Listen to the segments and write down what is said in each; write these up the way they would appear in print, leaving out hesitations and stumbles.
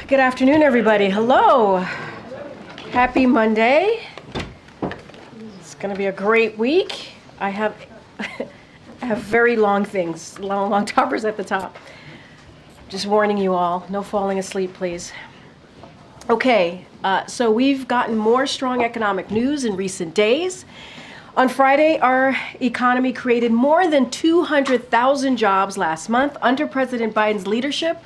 Good afternoon, everybody. Hello. Happy Monday. It's going to be a great week. I have very long things, long toppers at the top. Just warning you all, no falling asleep, please. Okay, so we've gotten more strong economic news in recent days. On Friday, our economy created more than 200,000 jobs last month. Under President Biden's leadership,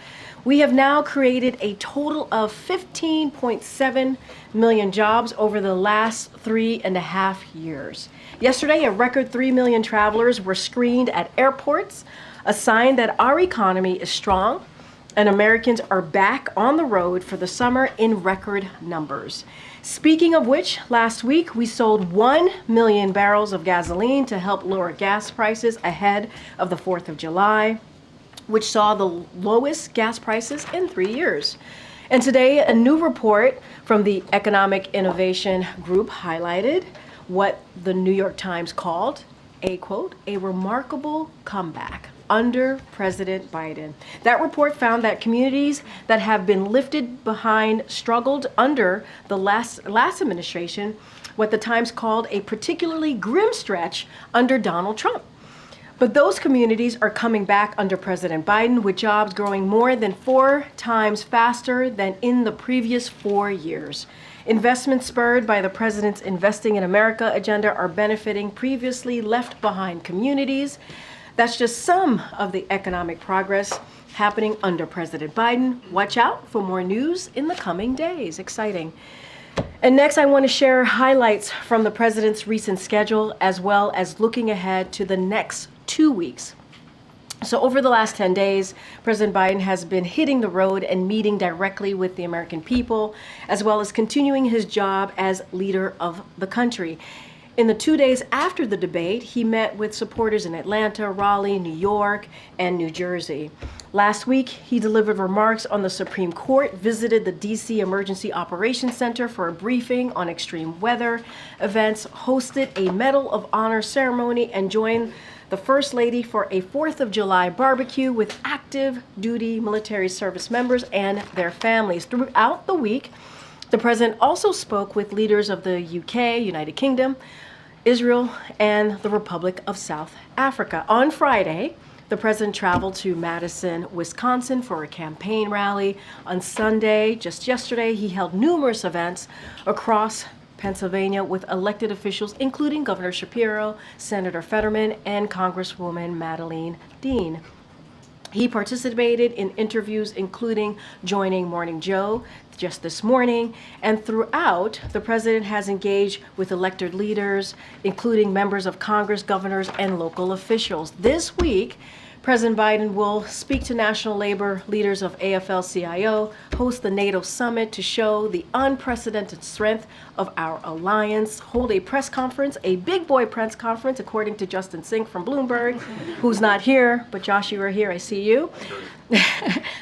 we have now created a total of 15.7 million jobs over the last 3.5 years. Yesterday, a record 3 million travelers were screened at airports, a sign that our economy is strong and Americans are back on the road for the summer in record numbers. Speaking of which, last week we sold 1 million barrels of gasoline to help lower gas prices ahead of the 4th of July, which saw the lowest gas prices in 3 years. And today, a new report from the Economic Innovation Group highlighted what the New York Times called a, quote, a remarkable comeback under President Biden. That report found that communities that have been lifted behind struggled under the last administration, what the Times called a particularly grim stretch under Donald Trump. But those communities are coming back under President Biden, with jobs growing more than 4 times faster than in the previous 4 years. Investments spurred by the president's Investing in America agenda are benefiting previously left behind communities. That's just some of the economic progress happening under President Biden. Watch out for more news in the coming days. Exciting. And next, I want to share highlights from the president's recent schedule, as well as looking ahead to the next 2 weeks. So over the last 10 days, President Biden has been hitting the road and meeting directly with the American people, as well as continuing his job as leader of the country. In the 2 days after the debate, he met with supporters in Atlanta, Raleigh, New York, and New Jersey. Last week, he delivered remarks on the Supreme Court, visited the D.C. Emergency Operations Center for a briefing on extreme weather events, hosted a Medal of Honor ceremony, and joined the First Lady for a 4th of July barbecue with active duty military service members and their families. Throughout the week, the president also spoke with leaders of the UK, United Kingdom, Israel, and the Republic of South Africa. On Friday, the president traveled to Madison, Wisconsin for a campaign rally. On Sunday, just yesterday, he held numerous events across Pennsylvania with elected officials, including Governor Shapiro, Senator Fetterman, and Congresswoman Madeleine Dean. He participated in interviews, including joining Morning Joe just this morning. And throughout, the president has engaged with elected leaders, including members of Congress, governors, and local officials. This week, President Biden will speak to national labor leaders of AFL-CIO, host the NATO summit to show the unprecedented strength of our alliance, hold a press conference, a big boy press conference, according to Justin Sink from Bloomberg, who's not here, but Josh, you are here, I see you.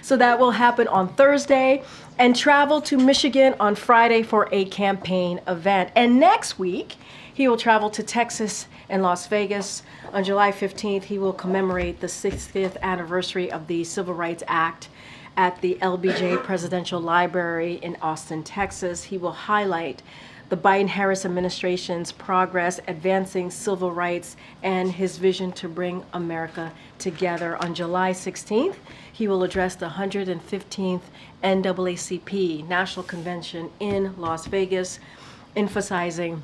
So that will happen on Thursday, and travel to Michigan on Friday for a campaign event. And next week, he will travel to Texas and Las Vegas. On July 15th, he will commemorate the 60th anniversary of the Civil Rights Act at the LBJ Presidential Library in Austin, Texas. He will highlight the Biden-Harris administration's progress advancing civil rights and his vision to bring America together. On July 16th, he will address the 115th NAACP National Convention in Las Vegas, emphasizing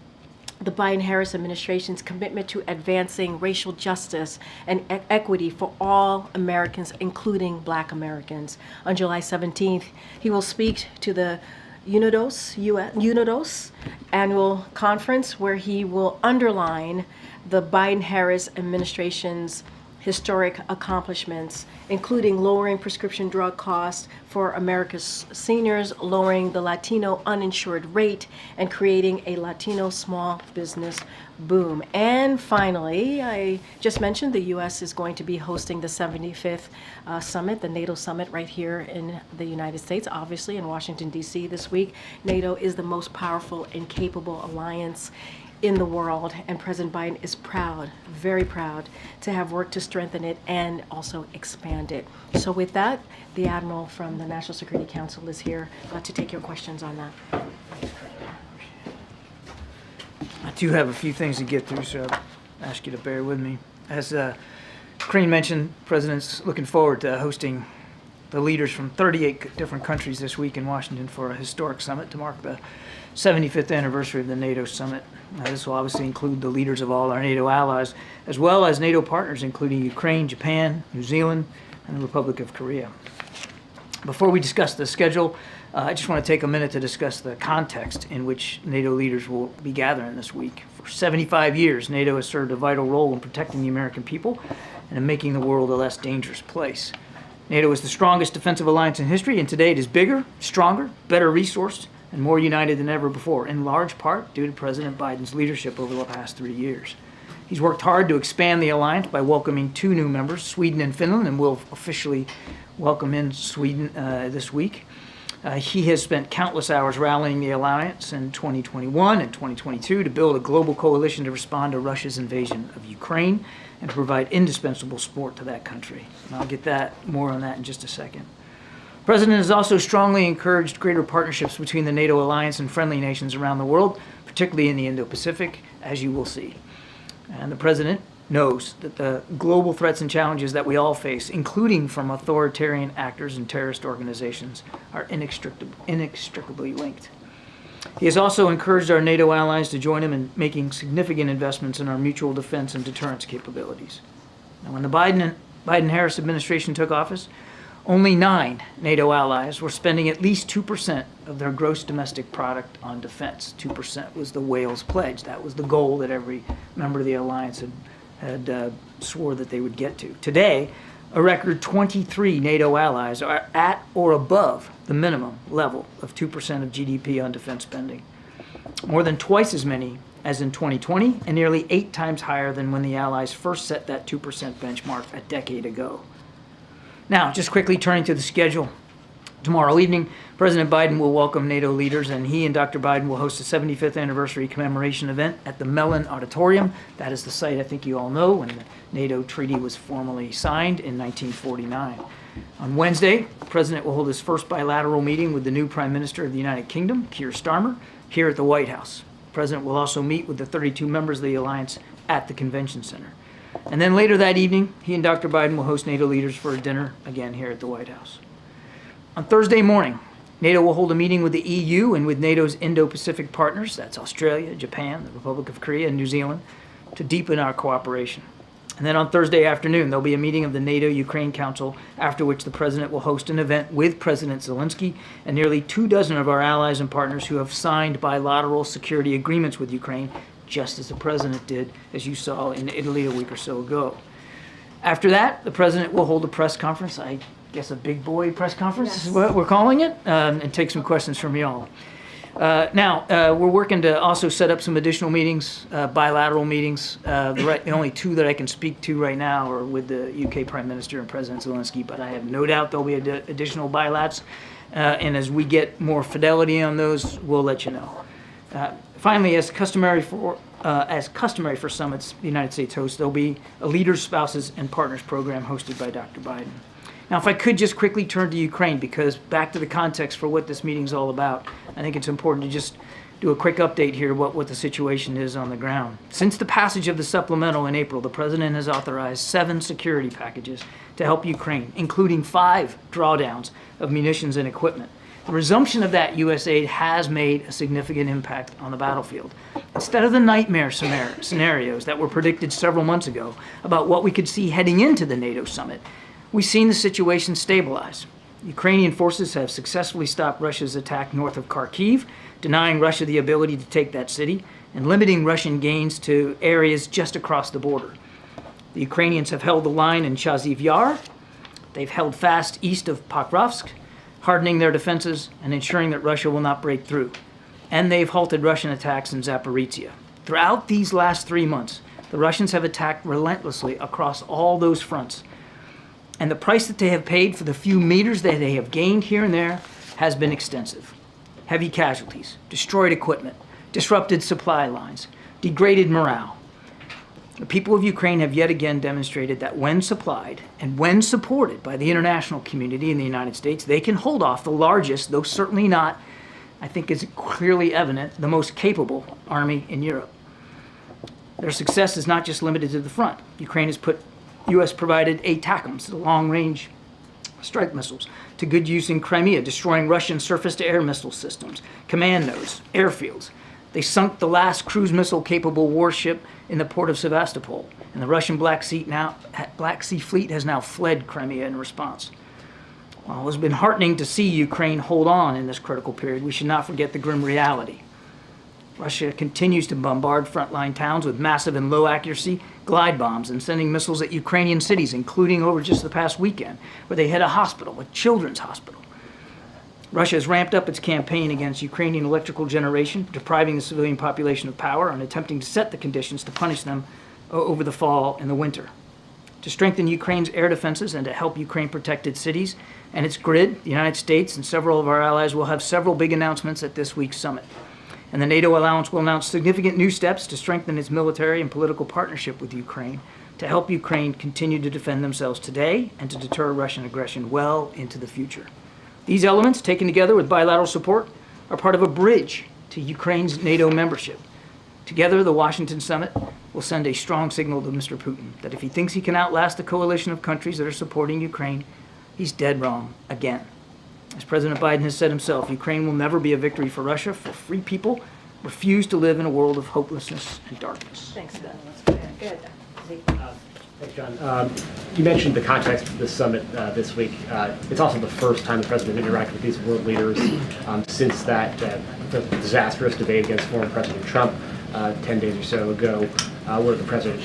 the Biden-Harris administration's commitment to advancing racial justice and equity for all Americans, including Black Americans. On July 17th, he will speak to the UNODOS annual conference, where he will underline the Biden-Harris administration's historic accomplishments, including lowering prescription drug costs for America's seniors, lowering the Latino uninsured rate, and creating a Latino small business Boom. And finally, I just mentioned the U.S. is going to be hosting the 75th summit, the NATO summit, right here in the United States, obviously in Washington, D.C. this week. NATO is the most powerful and capable alliance in the world, and President Biden is proud, very proud, to have worked to strengthen it and also expand it. So with that, the Admiral from the National Security Council is here to take your questions on that. I do have a few things to get through, so I'll ask you to bear with me. As Crane mentioned, the President's looking forward to hosting the leaders from 38 different countries this week in Washington for a historic summit to mark the 75th anniversary of the NATO summit. This will obviously include the leaders of all our NATO allies, as well as NATO partners, including Ukraine, Japan, New Zealand, and the Republic of Korea. Before we discuss the schedule, I just want to take a minute to discuss the context in which NATO leaders will be gathering this week. For 75 years, NATO has served a vital role in protecting the American people and in making the world a less dangerous place. NATO is the strongest defensive alliance in history, and today it is bigger, stronger, better resourced, and more united than ever before, in large part due to President Biden's leadership over the past 3 years. He's worked hard to expand the alliance by welcoming 2 new members, Sweden and Finland, and will officially welcome in Sweden this week. He has spent countless hours rallying the alliance in 2021 and 2022 to build a global coalition to respond to Russia's invasion of Ukraine and to provide indispensable support to that country. And I'll get more on that in just a second. The President has also strongly encouraged greater partnerships between the NATO alliance and friendly nations around the world, particularly in the Indo-Pacific, as you will see. And the President knows that the global threats and challenges that we all face, including from authoritarian actors and terrorist organizations, are inextricably linked. He has also encouraged our NATO allies to join him in making significant investments in our mutual defense and deterrence capabilities. Now, when the Biden-Harris administration took office, only 9 NATO allies were spending at least 2% of their gross domestic product on defense. 2% was the Wales Pledge. That was the goal that every member of the alliance had swore that they would get to. Today, a record 23 NATO allies are at or above the minimum level of 2% of GDP on defense spending. More than twice as many as in 2020, and nearly 8 times higher than when the allies first set that 2% benchmark a decade ago. Now, just quickly turning to the schedule. Tomorrow evening, President Biden will welcome NATO leaders, and he and Dr. Biden will host a 75th anniversary commemoration event at the Mellon Auditorium. That is the site I think you all know when the NATO treaty was formally signed in 1949. On Wednesday, the President will hold his first bilateral meeting with the new Prime Minister of the United Kingdom, Keir Starmer, here at the White House. The President will also meet with the 32 members of the alliance at the Convention Center. And then later that evening, he and Dr. Biden will host NATO leaders for a dinner again here at the White House. On Thursday morning, NATO will hold a meeting with the EU and with NATO's Indo-Pacific partners, that's Australia, Japan, the Republic of Korea, and New Zealand, to deepen our cooperation. And then on Thursday afternoon, there'll be a meeting of the NATO-Ukraine Council, after which the President will host an event with President Zelensky and nearly 24 of our allies and partners who have signed bilateral security agreements with Ukraine, just as the President did, as you saw in Italy a week or so ago. After that, the President will hold a press conference, I guess a big boy press conference is what we're calling it, and take some questions from y'all. Now, we're working to also set up some additional meetings, bilateral meetings. The only 2 that I can speak to right now are with the UK Prime Minister and President Zelensky, but I have no doubt there'll be additional bilats, and as we get more fidelity on those, we'll let you know. Finally, as customary for summits the United States hosts, there'll be a Leaders, Spouses, and Partners program hosted by Dr. Biden. Now, if I could just quickly turn to Ukraine, because back to the context for what this meeting's all about, I think it's important to just do a quick update here what the situation is on the ground. Since the passage of the supplemental in April, the President has authorized 7 security packages to help Ukraine, including 5 drawdowns of munitions and equipment. The resumption of that U.S. aid has made a significant impact on the battlefield. Instead of the nightmare scenarios that were predicted several months ago about what we could see heading into the NATO summit, we've seen the situation stabilize. Ukrainian forces have successfully stopped Russia's attack north of Kharkiv, denying Russia the ability to take that city and limiting Russian gains to areas just across the border. The Ukrainians have held the line in Chaziv Yar. They've held fast east of Pokrovsk, hardening their defenses and ensuring that Russia will not break through. And they've halted Russian attacks in Zaporizhia. Throughout these last 3 months, the Russians have attacked relentlessly across all those fronts. And the price that they have paid for the few meters that they have gained here and there has been extensive. Heavy casualties, destroyed equipment, disrupted supply lines, degraded morale. The people of Ukraine have yet again demonstrated that when supplied and when supported by the international community in the United States, they can hold off the largest, though certainly not, I think is clearly evident, the most capable army in Europe. Their success is not just limited to the front. Ukraine has put U.S.-provided ATACMS, the long-range strike missiles, to good use in Crimea, destroying Russian surface-to-air missile systems, command nodes, airfields. They sunk the last cruise missile-capable warship in the port of Sevastopol, and the Russian Black Sea Fleet has now fled Crimea in response. While it has been heartening to see Ukraine hold on in this critical period, we should not forget the grim reality. Russia continues to bombard frontline towns with massive and low-accuracy glide bombs and sending missiles at Ukrainian cities, including over just the past weekend, where they hit a hospital, a children's hospital. Russia has ramped up its campaign against Ukrainian electrical generation, depriving the civilian population of power and attempting to set the conditions to punish them over the fall and the winter. To strengthen Ukraine's air defenses and to help Ukraine protect its cities and its grid, the United States and several of our allies will have several big announcements at this week's summit. And the NATO alliance will announce significant new steps to strengthen its military and political partnership with Ukraine to help Ukraine continue to defend themselves today and to deter Russian aggression well into the future. These elements, taken together with bilateral support, are part of a bridge to Ukraine's NATO membership. Together, the Washington summit will send a strong signal to Mr. Putin that if he thinks he can outlast the coalition of countries that are supporting Ukraine, he's dead wrong again. As President Biden has said himself, Ukraine will never be a victory for Russia, for free people refuse to live in a world of hopelessness and darkness. Thanks, Ben. Good. Thanks, John. You mentioned the context of this summit this week. It's also the first time the president interacted with these world leaders since that disastrous debate against former President Trump 10 days or so ago, where the president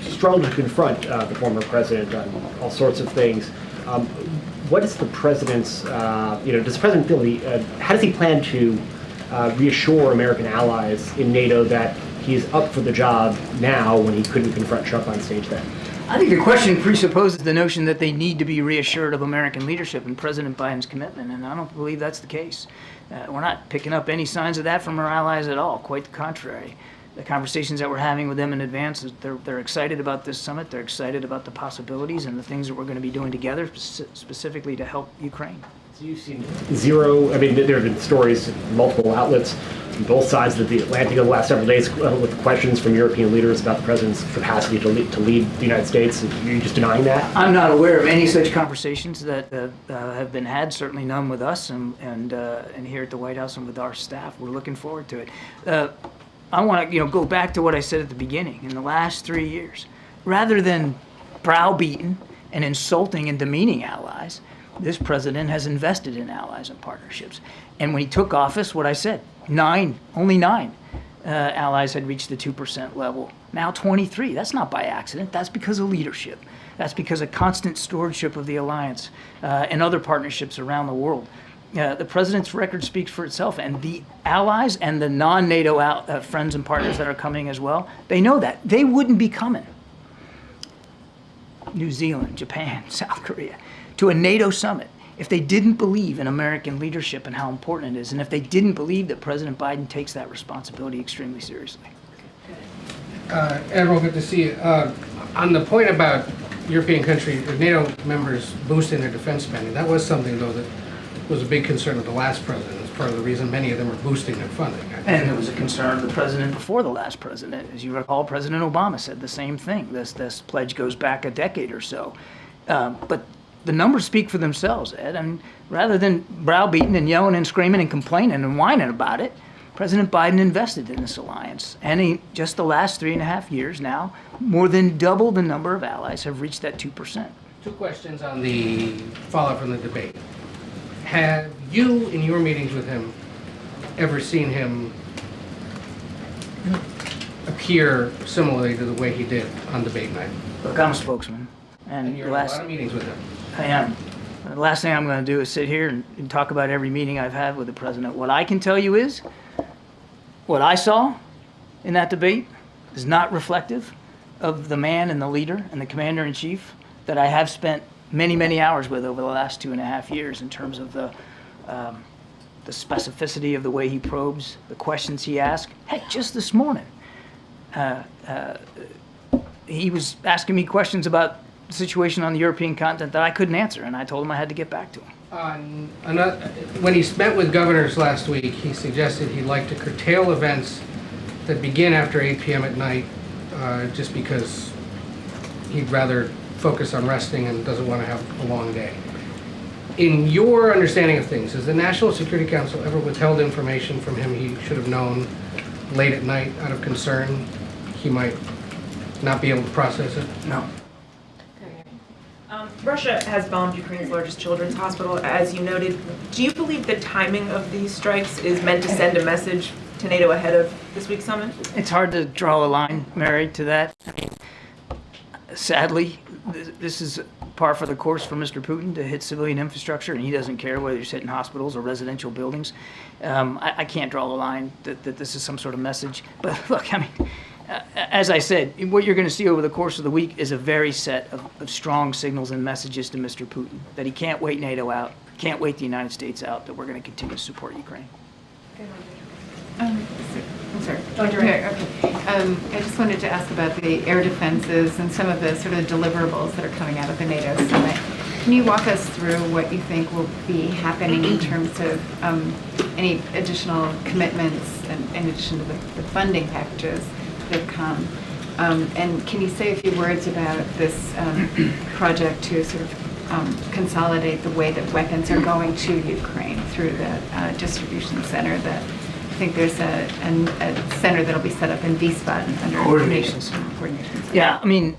struggled to confront the former president on all sorts of things. What is the president's, does the president feel how does he plan to reassure American allies in NATO that he's up for the job now when he couldn't confront Trump on stage then? I think the question presupposes the notion that they need to be reassured of American leadership and President Biden's commitment, and I don't believe that's the case. We're not picking up any signs of that from our allies at all, quite the contrary. The conversations that we're having with them in advance, they're excited about this summit, they're excited about the possibilities and the things that we're going to be doing together, specifically to help Ukraine. So you've seen zero, there have been stories in multiple outlets on both sides of the Atlantic in the last several days with questions from European leaders about the president's capacity to lead the United States. Are you just denying that? I'm not aware of any such conversations that have been had, certainly none with us and here at the White House and with our staff. We're looking forward to it. I want to go back to what I said at the beginning. In the last 3 years, rather than browbeaten and insulting and demeaning allies, this president has invested in allies and partnerships. And when he took office, what I said, only nine allies had reached the 2% level. Now 23. That's not by accident. That's because of leadership. That's because of constant stewardship of the alliance and other partnerships around the world. The president's record speaks for itself, and the allies and the non-NATO friends and partners that are coming as well, they know that. They wouldn't be coming. New Zealand, Japan, South Korea, to a NATO summit if they didn't believe in American leadership and how important it is, and if they didn't believe that President Biden takes that responsibility extremely seriously. Admiral, good to see you. On the point about European countries, NATO members boosting their defense spending, that was something, though, that was a big concern of the last president. It's part of the reason many of them are boosting their funding. And it was a concern of the president before the last president. As you recall, President Obama said the same thing. This pledge goes back a decade or so. But the numbers speak for themselves, Ed. And rather than browbeating and yelling and screaming and complaining and whining about it, President Biden invested in this alliance. And just the last 3.5 years now, more than double the number of allies have reached that 2%. Two questions on the fallout from the debate. Have you, in your meetings with him, ever seen him appear similarly to the way he did on debate night? Look, I'm a spokesman. And you're in a lot of meetings with him. I am. The last thing I'm going to do is sit here and talk about every meeting I've had with the president. What I can tell you is, what I saw in that debate is not reflective of the man and the leader and the commander-in-chief that I have spent many, many hours with over the last 2.5 years in terms of the specificity of the way he probes, the questions he asks. Heck, just this morning, he was asking me questions about the situation on the European continent that I couldn't answer, and I told him I had to get back to him. When he met with governors last week, he suggested he'd like to curtail events that begin after 8 p.m. at night, just because he'd rather focus on resting and doesn't want to have a long day. In your understanding of things, has the National Security Council ever withheld information from him he should have known late at night out of concern he might not be able to process it? No. Russia has bombed Ukraine's largest children's hospital, as you noted. Do you believe the timing of these strikes is meant to send a message to NATO ahead of this week's summit? It's hard to draw a line, Mary, to that. Sadly, this is par for the course for Mr. Putin to hit civilian infrastructure, and he doesn't care whether he's hitting hospitals or residential buildings. I can't draw a line that this is some sort of message. But look, I mean, as I said, what you're going to see over the course of the week is a very set of strong signals and messages to Mr. Putin that he can't wait NATO out, can't wait the United States out, that we're going to continue to support Ukraine. I'm sorry. Okay. I just wanted to ask about the air defenses and some of the sort of deliverables that are coming out of the NATO summit. Can you walk us through what you think will be happening in terms of any additional commitments in addition to the funding packages that have come? And can you say a few words about this project to sort of consolidate the way that weapons are going to Ukraine through the distribution center that I think there's a center that'll be set up in Wiesbaden under Coordination Coordination Center. Yeah, I mean,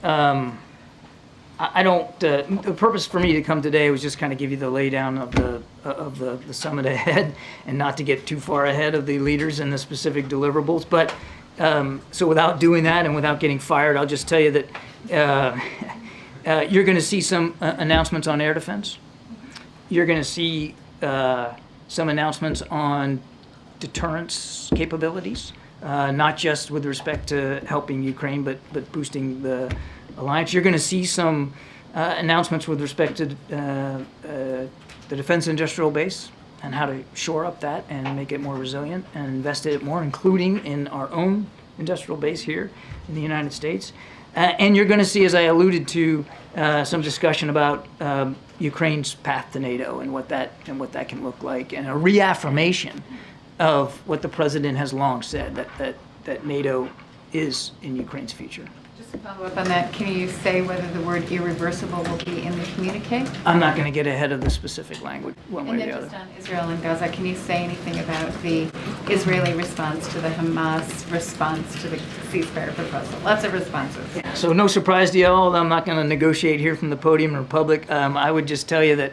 I don't. The purpose for me to come today was just kind of give you the laydown of the summit ahead, and not to get too far ahead of the leaders and the specific deliverables. But so without doing that and without getting fired, I'll just tell you that you're going to see some announcements on air defense. You're going to see some announcements on deterrence capabilities, not just with respect to helping Ukraine, but boosting the alliance. You're going to see some announcements with respect to the defense industrial base and how to shore up that and make it more resilient and invest in it more, including in our own industrial base here in the United States. And you're going to see, as I alluded to, some discussion about Ukraine's path to NATO and what that can look like, and a reaffirmation of what the president has long said, that NATO is in Ukraine's future. Just to follow up on that, can you say whether the word irreversible will be in the communique? I'm not going to get ahead of the specific language one way And or then the just other. on Israel and Gaza, can you say anything about the Israeli response to the Hamas response to the ceasefire proposal? Lots of responses. So no surprise to you all, I'm not going to negotiate here from the podium in public. I would just tell you that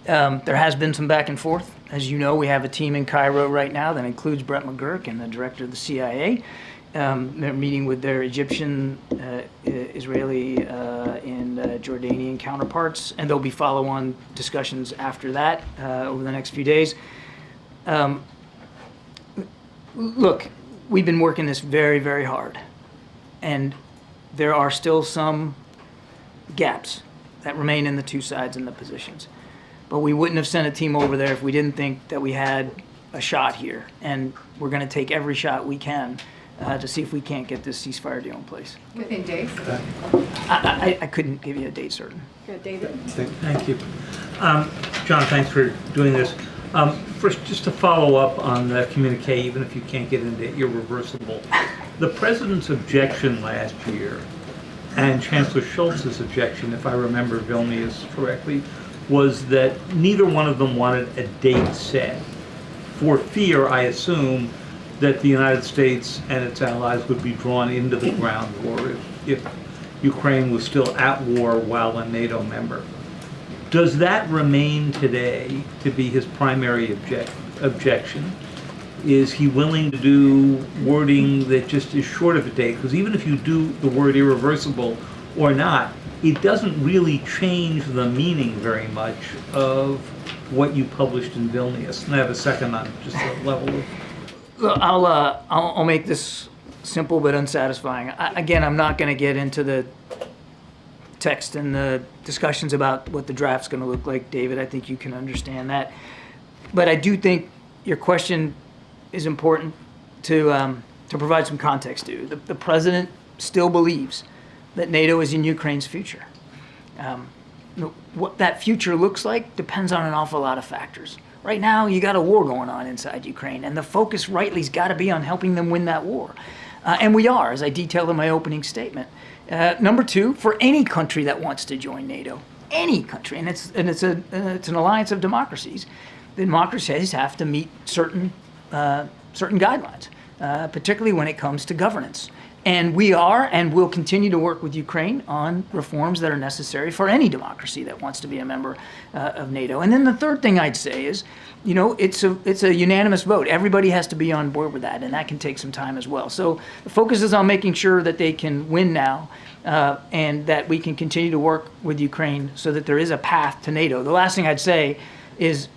there has been some back and forth. As you know, we have a team in Cairo right now that includes Brett McGurk and the director of the CIA. They're meeting with their Egyptian, Israeli, and Jordanian counterparts, and there'll be follow-on discussions after that over the next few days. Look, we've been working this very, very hard, and there are still some gaps that remain in the two sides and the positions. But we wouldn't have sent a team over there if we didn't think that we had a shot here, and we're going to take every shot we can to see if we can't get this ceasefire deal in place. Within days? I couldn't give you a date certain. Good, David? Thank you. John, thanks for doing this. First, just to follow up on the communique, even if you can't get into irreversible, the president's objection last year and Chancellor Scholz's objection, if I remember Vilnius correctly, was that neither one of them wanted a date set for fear, I assume, that the United States and its allies would be drawn into the ground war if Ukraine was still at war while a NATO member. Does that remain today to be his primary objection? Is he willing to do wording that just is short of a date? Because even if you do the word irreversible or not, it doesn't really change the meaning very much of what you published in Vilnius. And I have a second on just the level of... Look, I'll make this simple but unsatisfying. Again, I'm not going to get into the text and the discussions about what the draft's going to look like, David. I think you can understand that. But I do think your question is important to provide some context to. The president still believes that NATO is in Ukraine's future. What that future looks like depends on an awful lot of factors. Right now, you got a war going on inside Ukraine, and the focus rightly's got to be on helping them win that war. And we are, as I detailed in my opening statement. Number two, for any country that wants to join NATO, any country, and it's an alliance of democracies, democracies have to meet certain guidelines, particularly when it comes to governance. And we are and will continue to work with Ukraine on reforms that are necessary for any democracy that wants to be a member of NATO. And then the third thing I'd say is, it's a unanimous vote. Everybody has to be on board with that, and that can take some time as well. So the focus is on making sure that they can win now, and that we can continue to work with Ukraine so that there is a path to NATO. The last thing I'd say is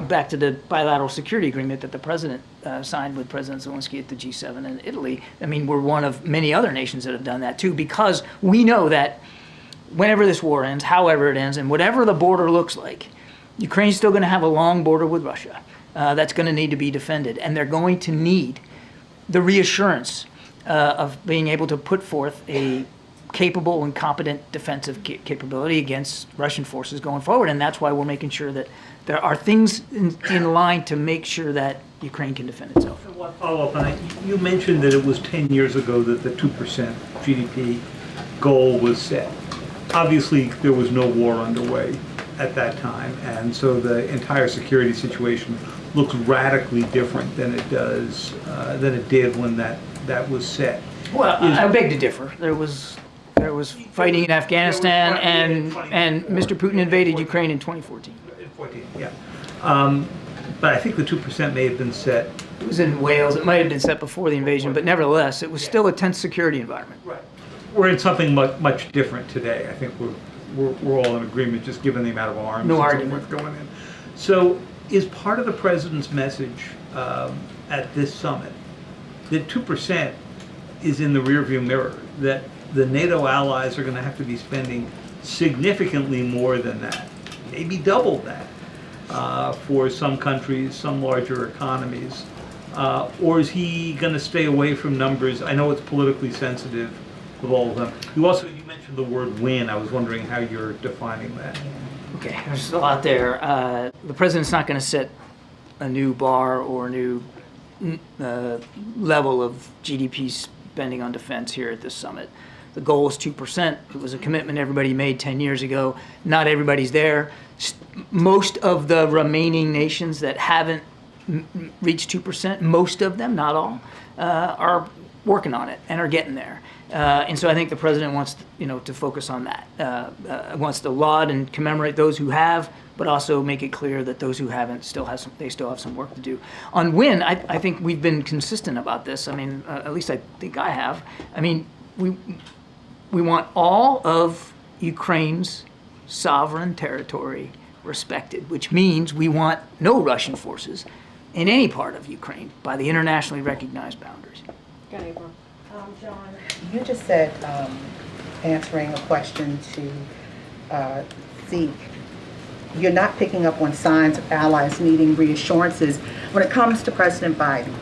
back to the bilateral security agreement that the president signed with President Zelensky at the G7 in Italy. I mean, we're one of many other nations that have done that too, because we know that whenever this war ends, however it ends, and whatever the border looks like, Ukraine's still going to have a long border with Russia that's going to need to be defended. And they're going to need the reassurance of being able to put forth a capable and competent defensive capability against Russian forces going forward. And that's why we're making sure that there are things in line to make sure that Ukraine can defend itself. One follow-up on that. You mentioned that it was 10 years ago that the 2% GDP goal was set. Obviously, there was no war underway at that time, and so the entire security situation looks radically different than it did when that was set. Well, I beg to differ. There was fighting in Afghanistan, and Mr. Putin invaded Ukraine in 2014. Yeah. But I think the 2% may have been set. It was in Wales. It might have been set before the invasion, but nevertheless, it was still a tense security environment. Right. We're in something much different today. I think we're all in agreement, just given the amount of arms No and argument. so forth going in. So, is part of the president's message at this summit that 2% is in the rearview mirror, that the NATO allies are going to have to be spending significantly more than that, maybe double that, for some countries, some larger economies? Or is he going to stay away from numbers? I know it's politically sensitive with all of them. You mentioned the word win. I was wondering how you're defining that. Okay, there's a lot there. The president's not going to set a new bar or a new level of GDP spending on defense here at this summit. The goal is 2%. It was a commitment everybody made 10 years ago. Not everybody's there. Most of the remaining nations that haven't reached 2%, most of them, not all, are working on it and are getting there. And so I think the president wants to focus on that. Wants to laud and commemorate those who have, but also make it clear that those who haven't still have some work to do. On win, I think we've been consistent about this. I mean, at least I think I have. I mean, we want all of Ukraine's sovereign territory respected, which means we want no Russian forces in any part of Ukraine by the internationally recognized boundaries. John, you just said, answering a question to Zeke, you're not picking up on signs of allies needing reassurances when it comes to President Biden.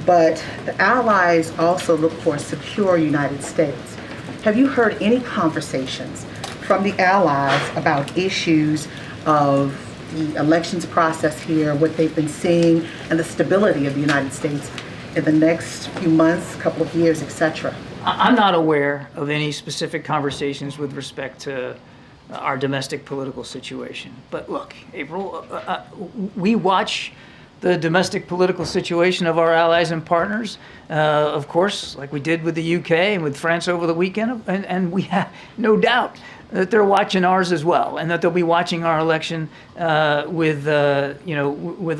But the allies also look for a secure United States. Have you heard any conversations from the allies about issues of the elections process here, what they've been seeing, and the stability of the United States in the next few months, couple of years, etc.? I'm not aware of any specific conversations with respect to our domestic political situation. But look, April, we watch the domestic political situation of our allies and partners, of course, like we did with the UK and with France over the weekend, and we have no doubt that they're watching ours as well, and that they'll be watching our election with a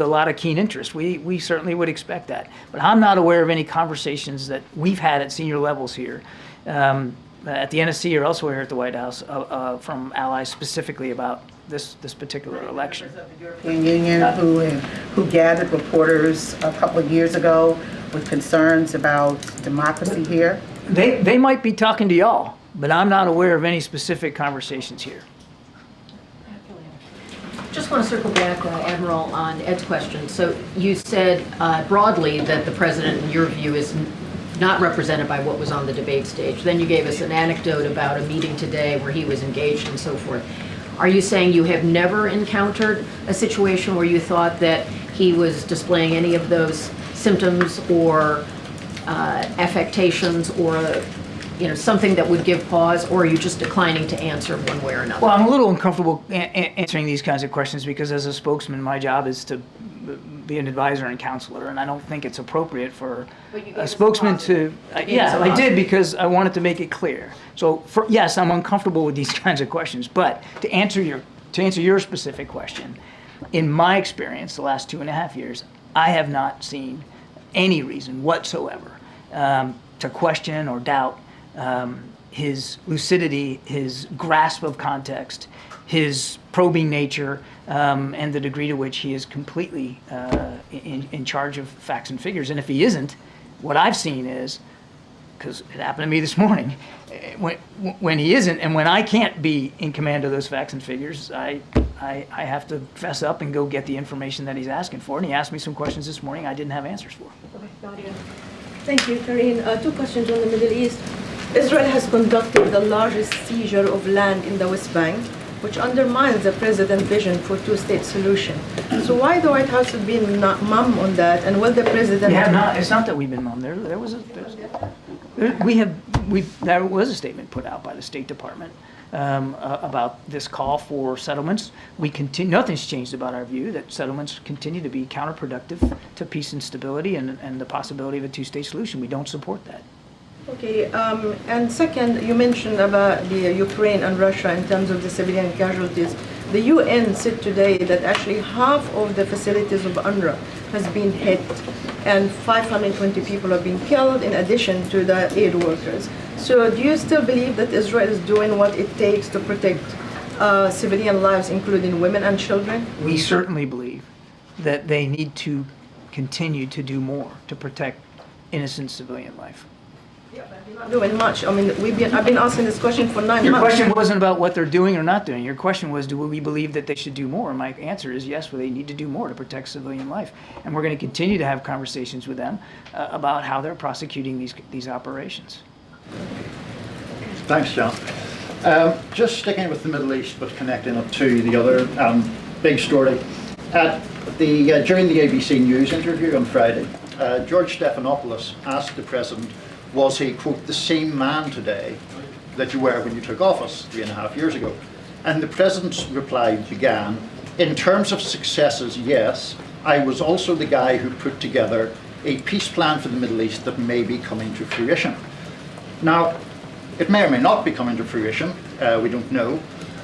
lot of keen interest. We certainly would expect that. But I'm not aware of any conversations that we've had at senior levels here, at the NSC or elsewhere at the White House, from allies specifically about this particular election. The European Union, who gathered reporters a couple of years ago, with concerns about democracy here? They might be talking to y'all, but I'm not aware of any specific conversations here. Just want to circle back, Admiral, on Ed's question. So you said broadly that the president, in your view, is not represented by what was on the debate stage. Then you gave us an anecdote about a meeting today where he was engaged and so forth. Are you saying you have never encountered a situation where you thought that he was displaying any of those symptoms or affectations or something that would give pause, or are you just declining to answer one way or another? Well, I'm a little uncomfortable answering these kinds of questions because as a spokesman, my job is to be an advisor and counselor, and I don't think it's appropriate for a spokesman to... Yeah, I did because I wanted to make it clear. So, yes, I'm uncomfortable with these kinds of questions, but to answer your specific question, in my experience, the last 2.5 years, I have not seen any reason whatsoever to question or doubt his lucidity, his grasp of context, his probing nature, and the degree to which he is completely in charge of facts and figures. And if he isn't, what I've seen is, because it happened to me this morning, when he isn't and when I can't be in command of those facts and figures, I have to fess up and go get the information that he's asking for. And he asked me some questions this morning I didn't have answers for. Okay, Nadia. Thank you, Karine. Two questions on the Middle East. Israel has conducted the largest seizure of land in the West Bank, which undermines the president's vision for two-state solution. So why the White House has been mum on that, and will the president... Yeah, no, it's not that we've been mum. There was a statement put out by the State Department about this call for settlements. Nothing's changed about our view that settlements continue to be counterproductive to peace and stability and the possibility of a two-state solution. We don't support that. Okay, and second, you mentioned about the Ukraine and Russia in terms of the civilian casualties. The UN said today that actually half of the facilities of UNRWA has been hit, and 520 people have been killed in addition to the aid workers. So do you still believe that Israel is doing what it takes to protect civilian lives, including women and children? We certainly believe that they need to continue to do more to protect innocent civilian life. Not doing much. I mean, I've been asking this question for 9 months. Your question wasn't about what they're doing or not doing. Your question was, do we believe that they should do more? And my answer is yes, well, they need to do more to protect civilian life. And we're going to continue to have conversations with them about how they're prosecuting these operations. Thanks, John. Just sticking with the Middle East, but connecting it to the other big story. During the ABC News interview on Friday, George Stephanopoulos asked the president, was he, quote, the same man today that you were when you took office 3.5 years ago? And the president's reply began, in terms of successes, yes, I was also the guy who put together a peace plan for the Middle East that may be coming to fruition. Now, it may or may not be coming to fruition, we don't know.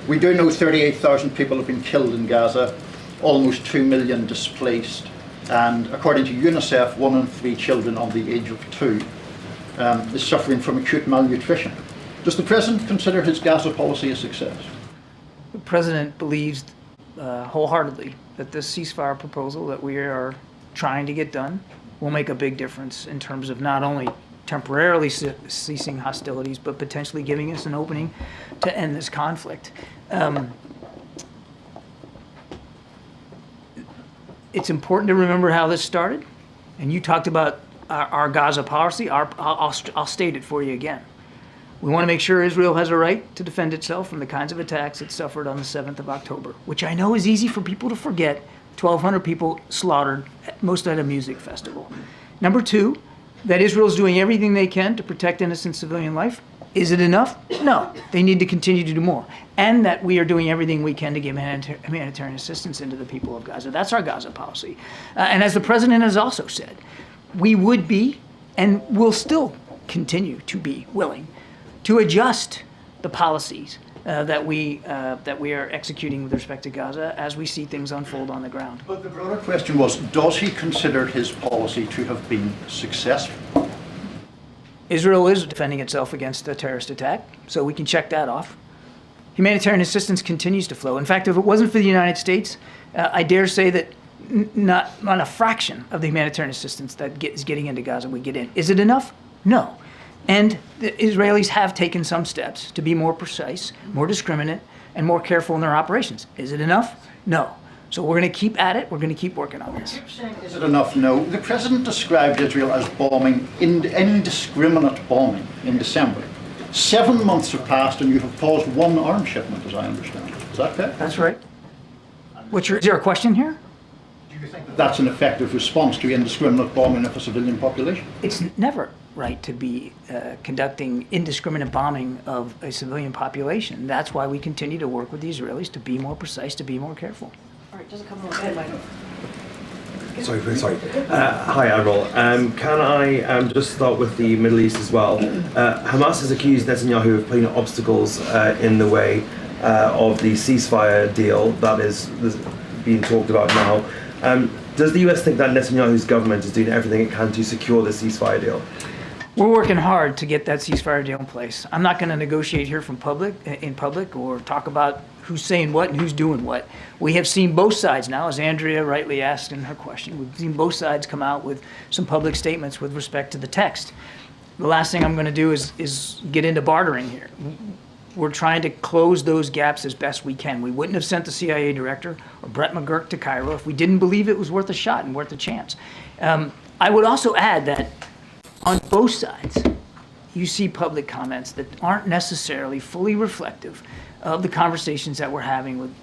We do know 38,000 people have been killed in Gaza, almost 2 million displaced, and according to UNICEF, 1 in 3 children under the age of 2 is suffering from acute malnutrition. Does the president consider his Gaza policy a success? The president believes wholeheartedly that this ceasefire proposal that we are trying to get done will make a big difference in terms of not only temporarily ceasing hostilities, but potentially giving us an opening to end this conflict. It's important to remember how this started, and you talked about our Gaza policy. I'll state it for you again. We want to make sure Israel has a right to defend itself from the kinds of attacks it suffered on the 7th of October, which I know is easy for people to forget. 1,200 people slaughtered, most at a music festival. Number 2, that Israel is doing everything they can to protect innocent civilian life. Is it enough? No. They need to continue to do more. And that we are doing everything we can to give humanitarian assistance into the people of Gaza. That's our Gaza policy. And as the president has also said, we would be and will still continue to be willing to adjust the policies that we are executing with respect to Gaza as we see things unfold on the ground. But the broader question was, does he consider his policy to have been successful? Israel is defending itself against a terrorist attack, so we can check that off. Humanitarian assistance continues to flow. In fact, if it wasn't for the United States, I dare say that not on a fraction of the humanitarian assistance that is getting into Gaza we get in. Is it enough? No. And the Israelis have taken some steps to be more precise, more discriminate, and more careful in their operations. Is it enough? No. So we're going to keep at it. We're going to keep working on this. Is it enough? No. The president described Israel as bombing, indiscriminate bombing in December. 7 months have passed and you have paused one arms shipment, as I understand. Is that correct? That's right. Is there a question here? Do you think that that's an effective response to indiscriminate bombing of a civilian population? It's never right to be conducting indiscriminate bombing of a civilian population. That's why we continue to work with the Israelis to be more precise, to be more careful. All right, just a couple more. Go ahead, Michael. Sorry. Hi, Admiral. Can I just start with the Middle East as well? Hamas has accused Netanyahu of putting obstacles in the way of the ceasefire deal that is being talked about now. Does the US think that Netanyahu's government is doing everything it can to secure the ceasefire deal? We're working hard to get that ceasefire deal in place. I'm not going to negotiate here in public or talk about who's saying what and who's doing what. We have seen both sides now, as Andrea rightly asked in her question. We've seen both sides come out with some public statements with respect to the text. The last thing I'm going to do is get into bartering here. We're trying to close those gaps as best we can. We wouldn't have sent the CIA director or Brett McGurk to Cairo if we didn't believe it was worth a shot and worth a chance. I would also add that on both sides, you see public comments that aren't necessarily fully reflective of the conversations that we're having with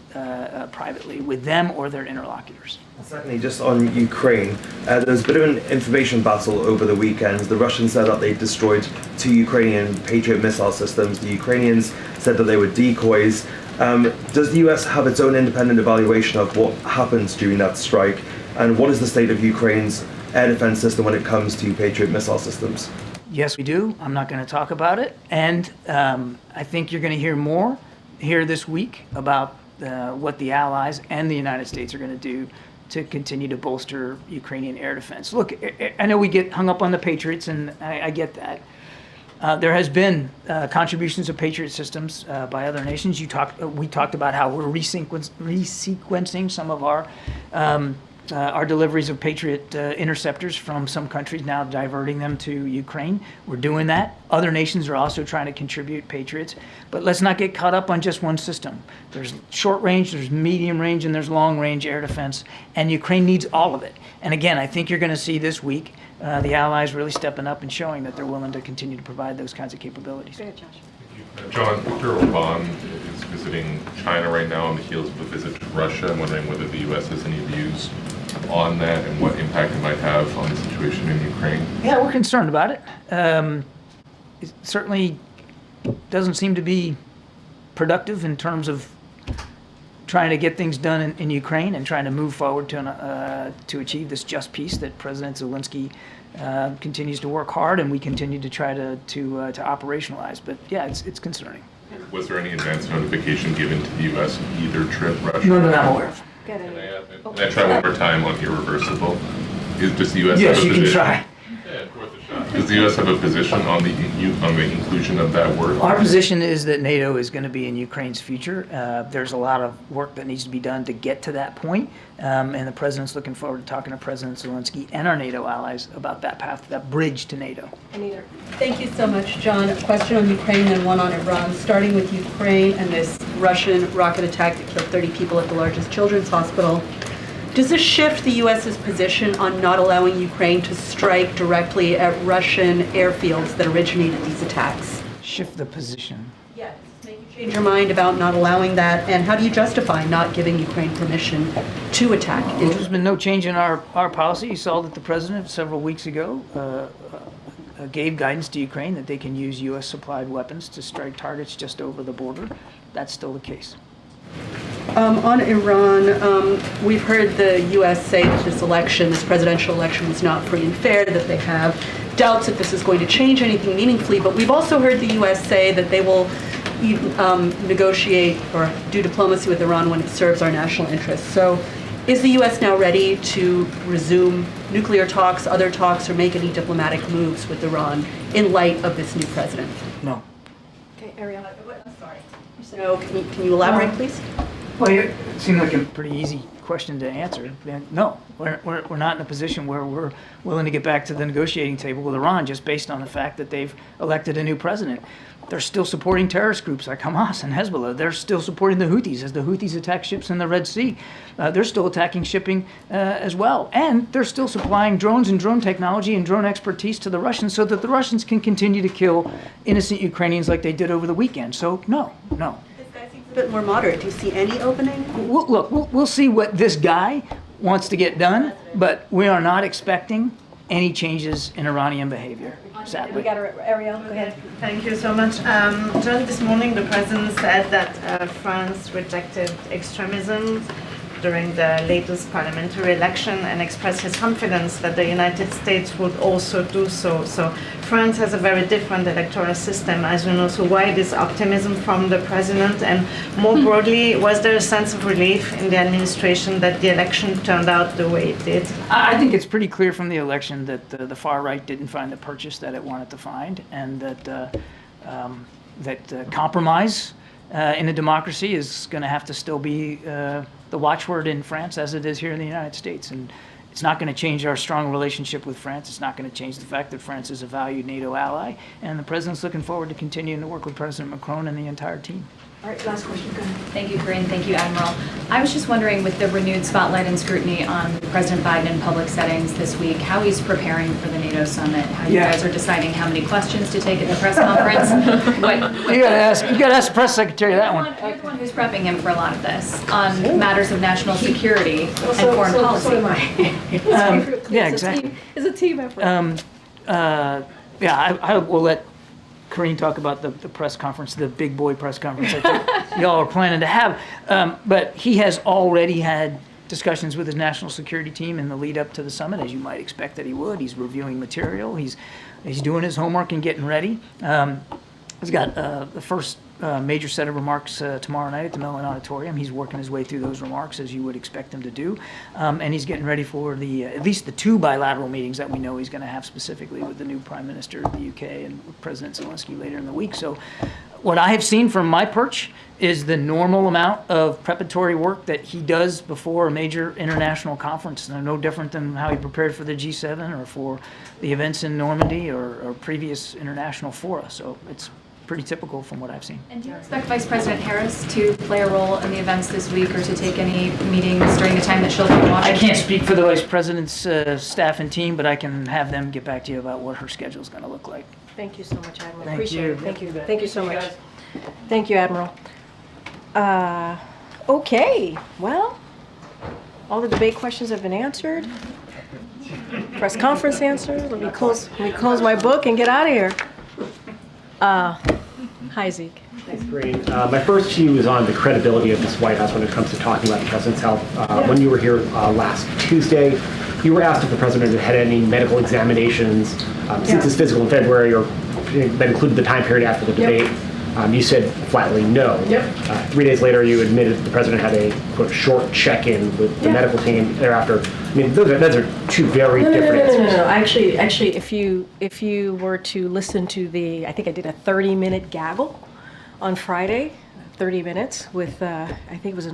privately with them or their interlocutors. Secondly, just on Ukraine, there was a bit of an information battle over the weekend. The Russians said that they destroyed 2 Ukrainian Patriot missile systems. The Ukrainians said that they were decoys. Does the US have its own independent evaluation of what happened during that strike? And what is the state of Ukraine's air defense system when it comes to Patriot missile systems? Yes, we do. I'm not going to talk about it. And I think you're going to hear more here this week about what the Allies and the United States are going to do to continue to bolster Ukrainian air defense. Look, I know we get hung up on the Patriots, and I get that. There has been contributions of Patriot systems by other nations. We talked about how we're resequencing some of our deliveries of Patriot interceptors from some countries, now diverting them to Ukraine. We're doing that. Other nations are also trying to contribute Patriots. But let's not get caught up on just one system. There's short range, there's medium range, and there's long range air defense. And Ukraine needs all of it. And again, I think you're going to see this week the Allies really stepping up and showing that they're willing to continue to provide those kinds of capabilities. Go ahead, Josh. John, Viktor Orban is visiting China right now on the heels of a visit to Russia. I'm wondering whether the U.S. has any views on that and what impact it might have on the situation in Ukraine. Yeah, we're concerned about it. It certainly doesn't seem to be productive in terms of trying to get things done in Ukraine and trying to move forward to achieve this just peace that President Zelensky continues to work hard, and we continue to try to operationalize. But yeah, it's concerning. Was there any advance notification given to the U.S. of either trip, Russia? None that I'm aware of. Can I try one more time on irreversible? Does the U.S. have a Yes, you position? can try. Yeah, it's worth a shot. Does the U.S. have a position on the inclusion of that word? Our position is that NATO is going to be in Ukraine's future. There's a lot of work that needs to be done to get to that point, and the president's looking forward to talking to President Zelensky and our NATO allies about that path, that bridge to NATO. Anita. Thank you so much, John. A question on Ukraine and one on Iran. Starting with Ukraine and this Russian rocket attack that killed 30 people at the largest children's hospital. Does this shift the U.S.'s position on not allowing Ukraine to strike directly at Russian airfields that originated these attacks? Shift the position. Yes. Make you change your mind about not allowing that, and how do you justify not giving Ukraine permission to attack? There's been no change in our policy. You saw that the president several weeks ago gave guidance to Ukraine that they can use U.S. supplied weapons to strike targets just over the border. That's still the case. On Iran, we've heard the U.S. say that this presidential election was not free and fair, that they have doubts that this is going to change anything meaningfully, but we've also heard the U.S. say that they will negotiate or do diplomacy with Iran when it serves our national interests. So is the U.S. now ready to resume nuclear talks, other talks, or make any diplomatic moves with Iran in light of this new president? No. Okay, Ariel. I'm sorry. No, can you elaborate, please? Well, it seemed like a pretty easy question to answer. No, we're not in a position where we're willing to get back to the negotiating table with Iran just based on the fact that they've elected a new president. They're still supporting terrorist groups like Hamas and Hezbollah. They're still supporting the Houthis as the Houthis attack ships in the Red Sea. They're still attacking shipping as well. And they're still supplying drones and drone technology and drone expertise to the Russians so that the Russians can continue to kill innocent Ukrainians like they did over the weekend. So no. A bit more moderate. Do you see any opening? We'll see what this guy wants to get done, but we are not expecting any changes in Iranian behavior, sadly. We got Ariel, go ahead. Thank you so much. John, this morning the president said that France rejected extremism during the latest parliamentary election and expressed his confidence that the United States would also do so. So France has a very different electoral system, as you know, so why this optimism from the president? And more broadly, was there a sense of relief in the administration that the election turned out the way it did? I think it's pretty clear from the election that the far right didn't find the purchase that it wanted to find, and that compromise in a democracy is going to have to still be the watchword in France as it is here in the United States. And it's not going to change our strong relationship with France. It's not going to change the fact that France is a valued NATO ally. And the president's looking forward to continuing to work with President Macron and the entire team. All right, last question, go ahead. Thank you, Corinne. Thank you, Admiral. I was just wondering, with the renewed spotlight and scrutiny on President Biden in public settings this week, how he's preparing for the NATO summit, how you guys are deciding how many questions to take at the press conference. You gotta ask the press secretary that one. You're the one who's prepping him for a lot of this on matters of national security and foreign policy. So am I. Yeah, exactly. It's a team effort. I will let Corinne talk about the press conference, the big boy press conference that y'all are planning to have. But he has already had discussions with his national security team in the lead up to the summit, as you might expect that he would. He's reviewing material. He's doing his homework and getting ready. He's got the first major set of remarks tomorrow night at the Mellon Auditorium. He's working his way through those remarks as you would expect him to do. And he's getting ready for at least the 2 bilateral meetings that we know he's going to have specifically with the new Prime Minister of the UK and with President Zelensky later in the week. So what I have seen from my perch is the normal amount of preparatory work that he does before a major international conference. No different than how he prepared for the G7 or for the events in Normandy or previous international fora. So it's pretty typical from what I've seen. And do you expect Vice President Harris to play a role in the events this week or to take any meetings during the time that she'll be in Washington? I can't speak for the Vice President's staff and team, but I can have them get back to you about what her schedule is going to look like. Thank you so much, Admiral. Thank Appreciate you. it. Thank you. Thank you so much. Thank you, Admiral. Okay, well, all the debate questions have been answered. Press conference answered. Let me close my book and get out of here. Hi, Zeke. Thanks, Corinne. My first to you is on the credibility of this White House when it comes to talking about the president's health. When you were here last Tuesday, you were asked if the president had had any medical examinations since his physical in February or that included the time period after the debate. You said flatly no. 3 days later, you admitted the president had a quote, short check-in with the medical team thereafter. I mean, those are two very different answers. No. Actually, if you were to listen to I think I did a 30-minute gaggle on Friday, 30 minutes with I think it was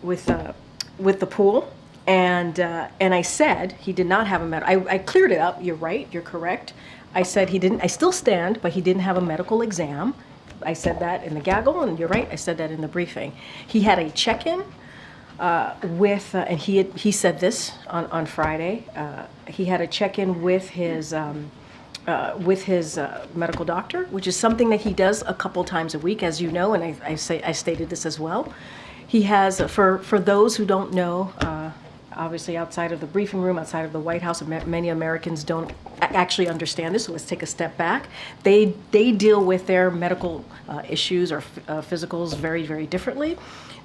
with the pool, and I said he did not have a medical. I cleared it up. You're right. You're correct. I said he didn't. I still stand, but he didn't have a medical exam. I said that in the gaggle, and you're right. I said that in the briefing. He had a check-in with, and he said this on Friday. He had a check-in with his medical doctor, which is something that he does a couple times a week, as you know, and I stated this as well. He has, for those who don't know, obviously outside of the briefing room, outside of the White House, many Americans don't actually understand this, so let's take a step back. They deal with their medical issues or physicals very, very differently.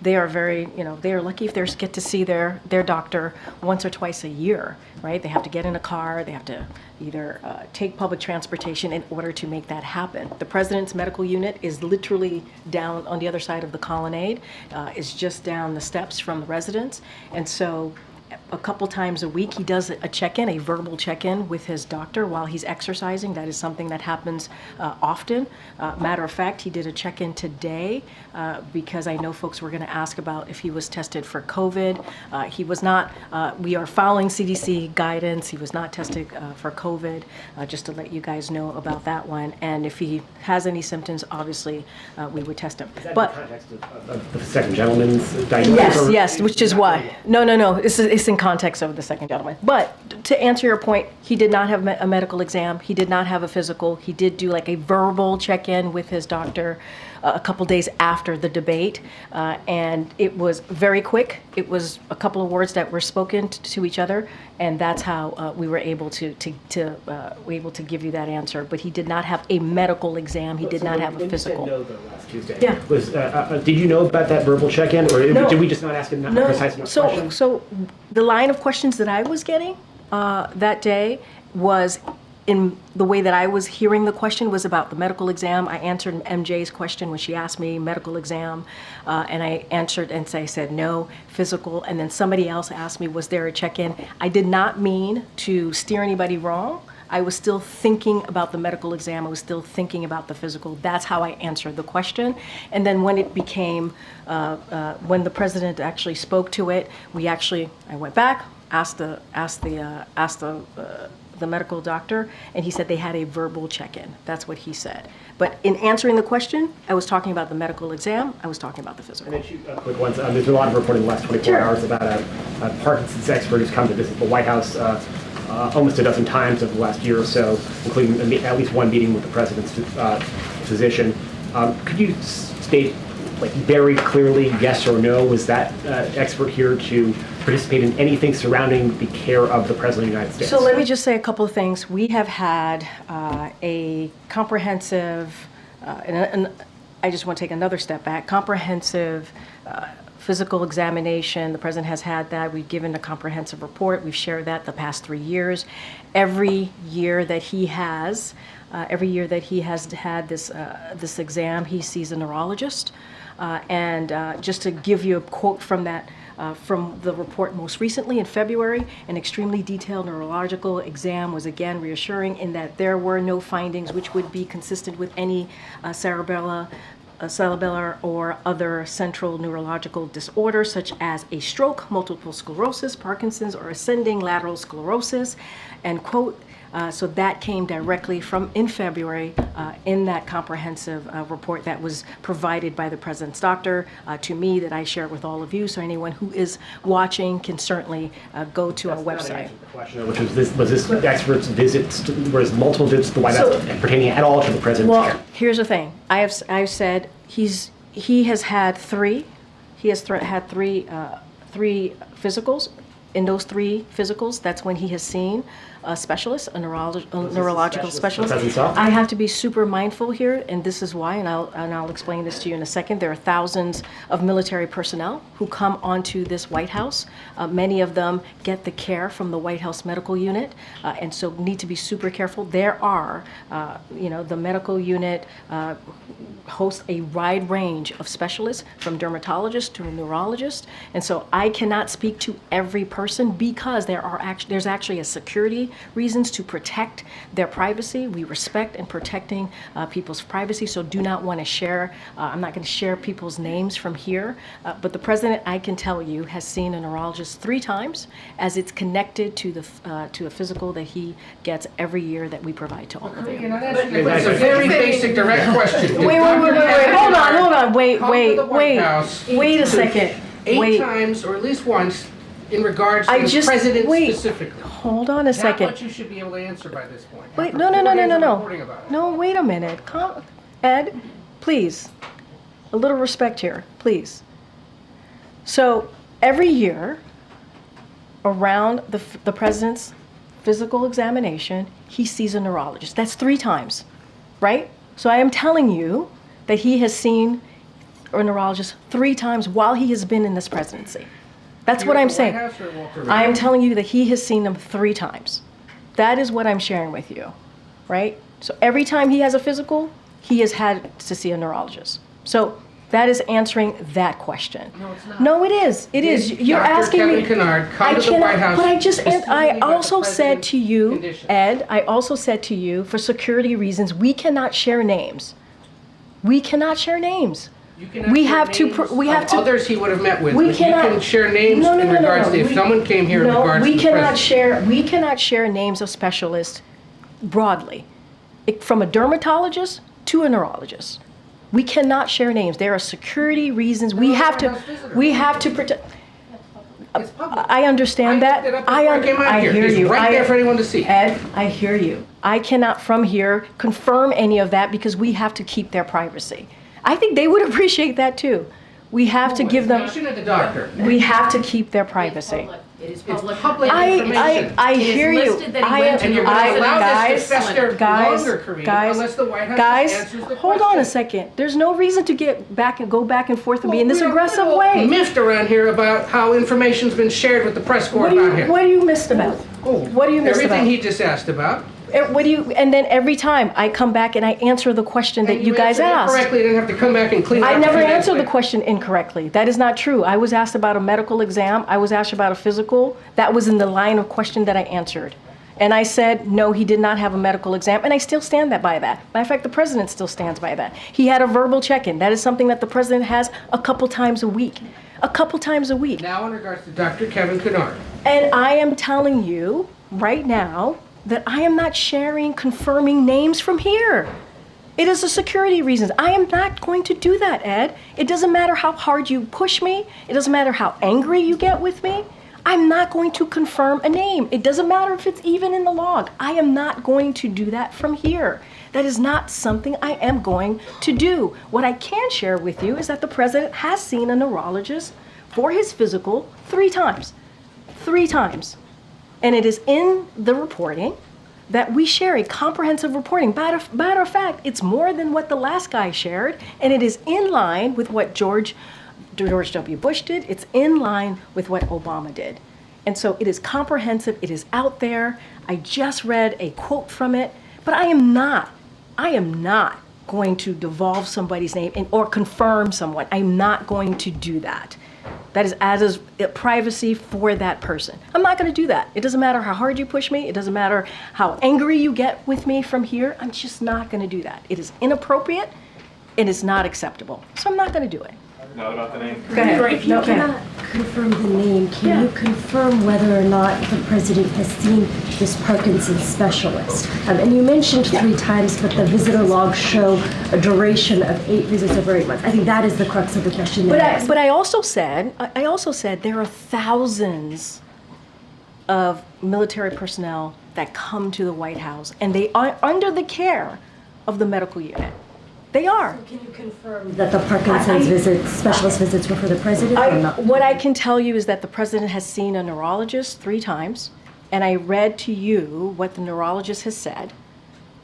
They are they are lucky if they get to see their doctor once or twice a year, right? They have to get in a car, they have to either take public transportation in order to make that happen. The president's medical unit is literally down on the other side of the colonnade, is just down the steps from the residence, and so a couple times a week. He does a check-in, a verbal check-in with his doctor while he's exercising. That is something that happens often. Matter of fact, he did a check-in today because I know folks were going to ask about if he was tested for COVID. He was not. We are following CDC guidance. He was not tested for COVID, just to let you guys know about that one. And if he has any symptoms, obviously, we would test him. Is that But in the context of the second gentleman's diagnosis? yes, which is why. No. It's in context of the second gentleman. But to answer your point, he did not have a medical exam. He did not have a physical. He did do like a verbal check-in with his doctor a couple days after the debate, and it was very quick. It was a couple of words that were spoken to each other, and that's how we were able to give you that answer. But he did not have a medical exam. He did not have a physical. When you said no, though, last Tuesday, Yeah. was, did you know about that verbal check-in, or No. did we just not ask a precise enough question? So the line of questions that I was getting that day was in the way that I was hearing the question was about the medical exam. I answered MJ's question when she asked me medical exam, and I answered and I said no, physical. And then somebody else asked me, was there a check-in? I did not mean to steer anybody wrong. I was still thinking about the medical exam. I was still thinking about the physical. That's how I answered the question. And then when it became, when the president actually spoke to it, I went back, asked the medical doctor, and he said they had a verbal check-in. That's what he said. But in answering the question, I was talking about the medical exam. I was talking about the physical. And then two quick ones. There's been a lot of reporting in the last 24 hours about a Parkinson's expert who's come to visit the White House almost a dozen times over the last year or so, including at least one meeting with the president's physician. Could you state, like, very clearly, yes or no, was that expert here to participate in anything surrounding the care of the President of the United States? So let me just say a couple of things. We have had a comprehensive, and I just want to take another step back, comprehensive physical examination. The president has had that. We've given a comprehensive report. We've shared that the past 3 years. Every year that he has had this exam, he sees a neurologist. And just to give you a quote from that, from the report most recently in February, an extremely detailed neurological exam was again reassuring in that there were no findings which would be consistent with any cerebellar or other central neurological disorder such as a stroke, multiple sclerosis, Parkinson's, or ascending lateral sclerosis, end quote. So that came directly from in February in that comprehensive report that was provided by the president's doctor to me that I share with all of you. So anyone who is watching can certainly go to our website. The question, which was this expert's visits, whereas multiple visits to the White House pertaining at all to the president's care? Well, here's the thing. I've said he has had three. He has had three physicals. In those 3 physicals, that's when he has seen a specialist, a neurological specialist. I have to be super mindful here, and this is why, and I'll explain this to you in a second. There are thousands of military personnel who come onto this White House. Many of them get the care from the White House medical unit, and so need to be super careful. There are, the medical unit hosts a wide range of specialists, from dermatologists to neurologists, and so I cannot speak to every person because there's actually a security reasons to protect their privacy. We respect and protecting people's privacy, so do not want to share. I'm not going to share people's names from here, but the president, I can tell you, has seen a neurologist 3 times, as it's connected to a physical that he gets every year that we provide to all of you. You're not answering the question. It's a very basic, direct question. Wait. Hold on. Wait a second. 8 times, or at least once, in regards to the president specifically. Hold on a second. That's what you should be able to answer by this point. Wait, no. No, wait a minute. Ed, please. A little respect here, please. So every year, around the president's physical examination, he sees a neurologist. That's 3 times, right? So I am telling you that he has seen a neurologist 3 times while he has been in this presidency. That's what I'm saying. I am telling you that he has seen them 3 times. That is what I'm sharing with you, right? So every time he has a physical, he has had to see a neurologist. So That is answering that question. No, it's not. No, it is. It is. Did You're Dr. asking me. Kevin Kennard come to the cannot- White House But I specifically also about the said to you, conditions? Ed, I also said to you, for security reasons, we cannot share names. We cannot share names. You cannot We share have to. names We have of to. others he would have met with, We but cannot- you can share names No, no, in no, no, regards no. to if We- someone came here in No, regards to we the cannot president. share. We cannot share names of specialists broadly, from a dermatologist to a neurologist. We cannot share names. There are security reasons. We have to. We have to protect. It's public. I understand I that. looked it up before I came out here. hear It's you. right there for anyone to see. Ed, I hear you. I cannot from here confirm any of that because we have to keep their privacy. I think they would appreciate that too. We have to give them. Patient or the doctor? We have to keep their privacy. It is It's public. public information. I It is hear you. listed that he I went am, to And you're the going to I, allow guys, this to fester guys, longer, Kareem, guys, unless the White House guys, answers the hold question. on a second. There's no reason to go back and forth and be in this We're a aggressive little way. miffed around here about how information's been shared with the press corps about him. What are you missed about? What are you missed Everything about? he just asked about. And then every time I come back and I answer the question that And you guys answered it asked. correctly, you didn't have to come back and clean it up. I a never few days answered the later. question incorrectly. That is not true. I was asked about a medical exam. I was asked about a physical. That was in the line of question that I answered. And I said, no, he did not have a medical exam. And I still stand by that. Matter of fact, the president still stands by that. He had a verbal check-in. That is something that the president has a couple times a week. A couple times a week. Now in regards to Dr. Kevin Kennard. And I am telling you right now that I am not sharing confirming names from here. It is a security reasons. I am not going to do that, Ed. It doesn't matter how hard you push me. It doesn't matter how angry you get with me. I'm not going to confirm a name. It doesn't matter if it's even in the log. I am not going to do that from here. That is not something I am going to do. What I can share with you is that the president has seen a neurologist for his physical 3 times. 3 times. And it is in the reporting that we share a comprehensive reporting. Matter of fact, it's more than what the last guy shared, and it is in line with what George W. Bush did. It's in line with what Obama did. And so it is comprehensive. It is out there. I just read a quote from it, but I am not going to devolve somebody's name or confirm someone. I'm not going to do that. That is as privacy for that person. I'm not going to do that. It doesn't matter how hard you push me. It doesn't matter how angry you get with me from here. I'm just not going to do that. It is inappropriate. It is not acceptable. So I'm not going to do it. Not about the name. Go ahead. If you cannot confirm the name, can you confirm whether or not the president has seen this Parkinson's specialist? And you mentioned 3 times, but the visitor logs show a duration of 8 visits over 8 months. I think that is the crux of the question. But I also said there are thousands of military personnel that come to the White House, and they are under the care of the medical unit. They are. Can you confirm that the Parkinson's specialist visits were for the president or not? What I can tell you is that the president has seen a neurologist 3 times, and I read to you what the neurologist has said,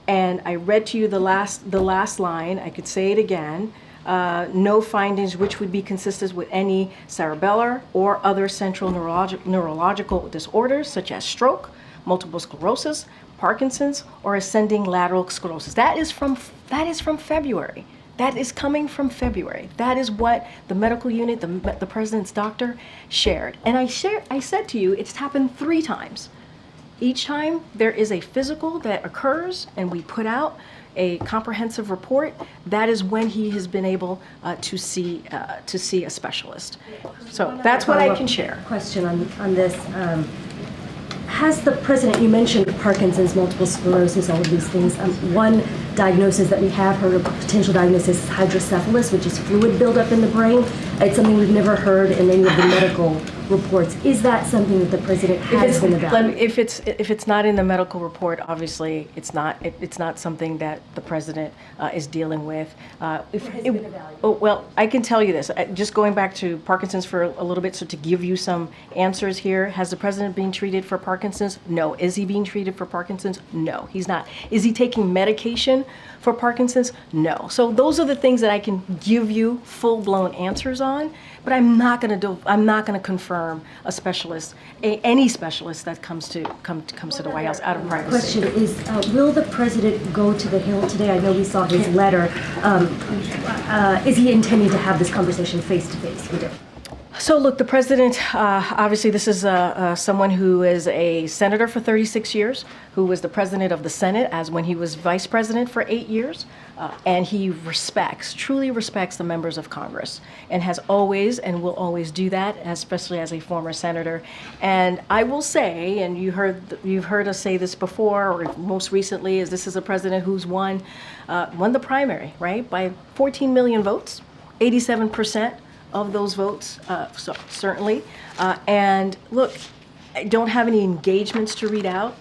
and I read to you the last line. I could say it again. No findings which would be consistent with any cerebellar or other central neurological disorders such as stroke, multiple sclerosis, Parkinson's, or ascending lateral sclerosis. That is from February. That is coming from February. That is what the medical unit, the president's doctor, shared. And I said to you, it's happened 3 times. Each time there is a physical that occurs, and we put out a comprehensive report. That is when he has been able to see a specialist. So that's what I can share. Question on this. Has the president, you mentioned Parkinson's, multiple sclerosis, all of these things. One diagnosis that we have heard of, potential diagnosis, is hydrocephalus, which is fluid buildup in the brain. It's something we've never heard in any of the medical reports. Is that something that the president has been evaluating? If it's not in the medical report, obviously it's not something that the president is dealing with. Well, I can tell you this. Just going back to Parkinson's for a little bit, so to give you some answers here. Has the president been treated for Parkinson's? No. Is he being treated for Parkinson's? No, he's not. Is he taking medication for Parkinson's? No. So those are the things that I can give you full-blown answers on. But I'm not going to confirm confirm a specialist, any specialist that comes to the White House out of privacy. Question is, will the president go to the Hill today? I know we saw his letter. Is he intending to have this conversation face to face with him? So look, the president, obviously this is someone who is a senator for 36 years, who was the president of the Senate as when he was vice president for 8 years, and he truly respects the members of Congress, and has always and will always do that, especially as a former senator. And I will say, and you've heard us say this before, or most recently, is this is a president who's won the primary, right, by 14 million votes, 87%. Of those votes, so certainly. And look, I don't have any engagements to read out,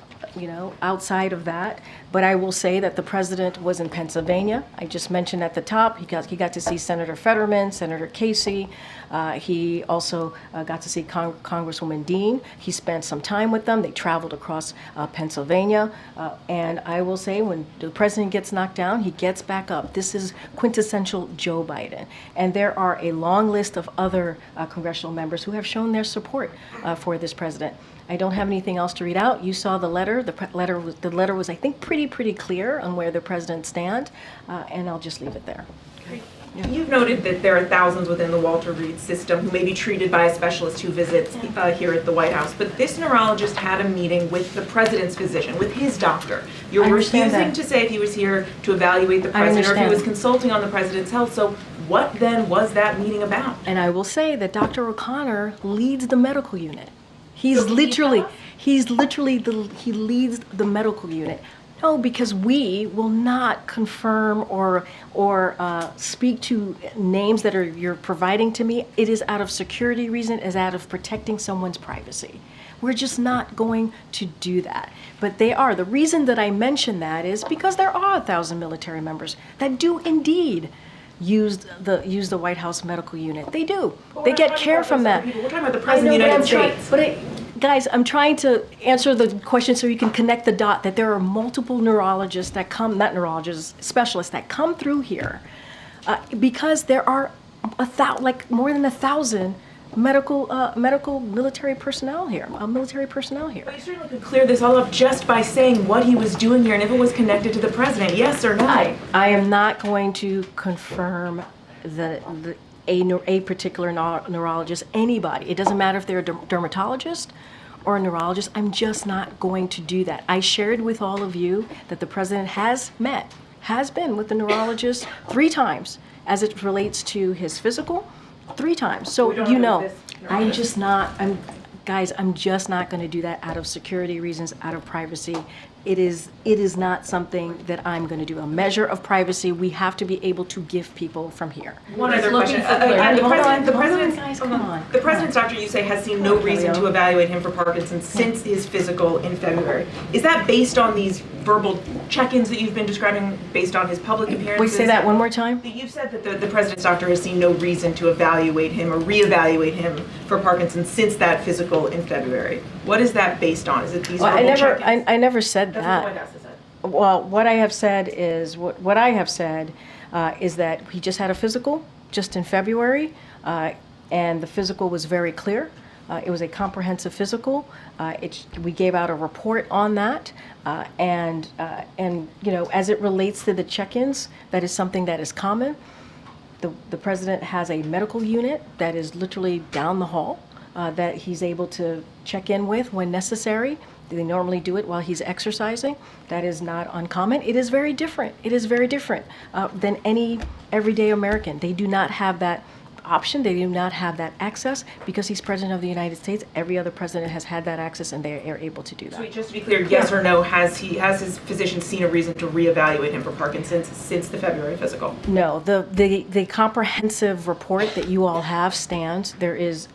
outside of that. But I will say that the president was in Pennsylvania. I just mentioned at the top, he got to see Senator Fetterman, Senator Casey. He also got to see Congresswoman Dean. He spent some time with them. They traveled across Pennsylvania. And I will say, when the president gets knocked down, he gets back up. This is quintessential Joe Biden. And there are a long list of other congressional members who have shown their support for this president. I don't have anything else to read out. You saw the letter. The letter was, I think, pretty clear on where the president stands, and I'll just leave it there. Yeah. You've noted that there are thousands within the Walter Reed system who may be treated by a specialist who visits here at the White House, but this neurologist had a meeting with the president's physician, with his doctor. You're refusing to say if he was here to evaluate the president or if he was consulting on the president's health, so what then was that meeting about? And I will say that Dr. O'Connor leads the medical unit. He leads the medical unit. No, because we will not confirm or speak to names that you're providing to me. It is out of security reason, is out of protecting someone's privacy. We're just not going to do that. But they are. The reason that I mention that is because there are 1,000 military members that do indeed use the White House medical unit. They do. They get care from that. We're talking about the President of the United States. Guys, I'm trying to answer the question so you can connect the dot that there are multiple neurologists that come, not neurologists, specialists that come through here because there are more than 1,000 medical military personnel here, But you certainly could clear this all up just by saying what he was doing here and if it was connected to the president, yes or no? I am not going to confirm a particular neurologist, anybody. It doesn't matter if they're a dermatologist or a neurologist. I'm just not going to do that. I shared with all of you that the president has been with the neurologist 3 times as it relates to his physical, 3 times. So I'm just not going to do that out of security reasons, out of privacy. It is not something that I'm going to do. A measure of privacy, we have to be able to give people from here. One other question. The president's doctor, you say, has seen no reason to evaluate him for Parkinson's since his physical in February. Is that based on these verbal check-ins that you've been describing, based on his public appearances? Wait, say that one more time. You've said that the president's doctor has seen no reason to evaluate him or reevaluate him for Parkinson's since that physical in February. What is that based on? Is it these verbal check-ins? I never said That's that. what the White House has said. Well, what I have said is is that he just had a physical just in February, and the physical was very clear. It was a comprehensive physical. We gave out a report on that, and as it relates to the check-ins, that is something that is common. The president has a medical unit that is literally down the hall that he's able to check in with when necessary. They normally do it while he's exercising. That is not uncommon. It is very different. It is very different than any everyday American. They do not have that option. They do not have that access because he's president of the United States. Every other president has had that access, and they are able to do that. So just to be clear, yes or no, has his physician seen a reason to reevaluate him for Parkinson's since the February physical? No, the comprehensive report that you all have stands. The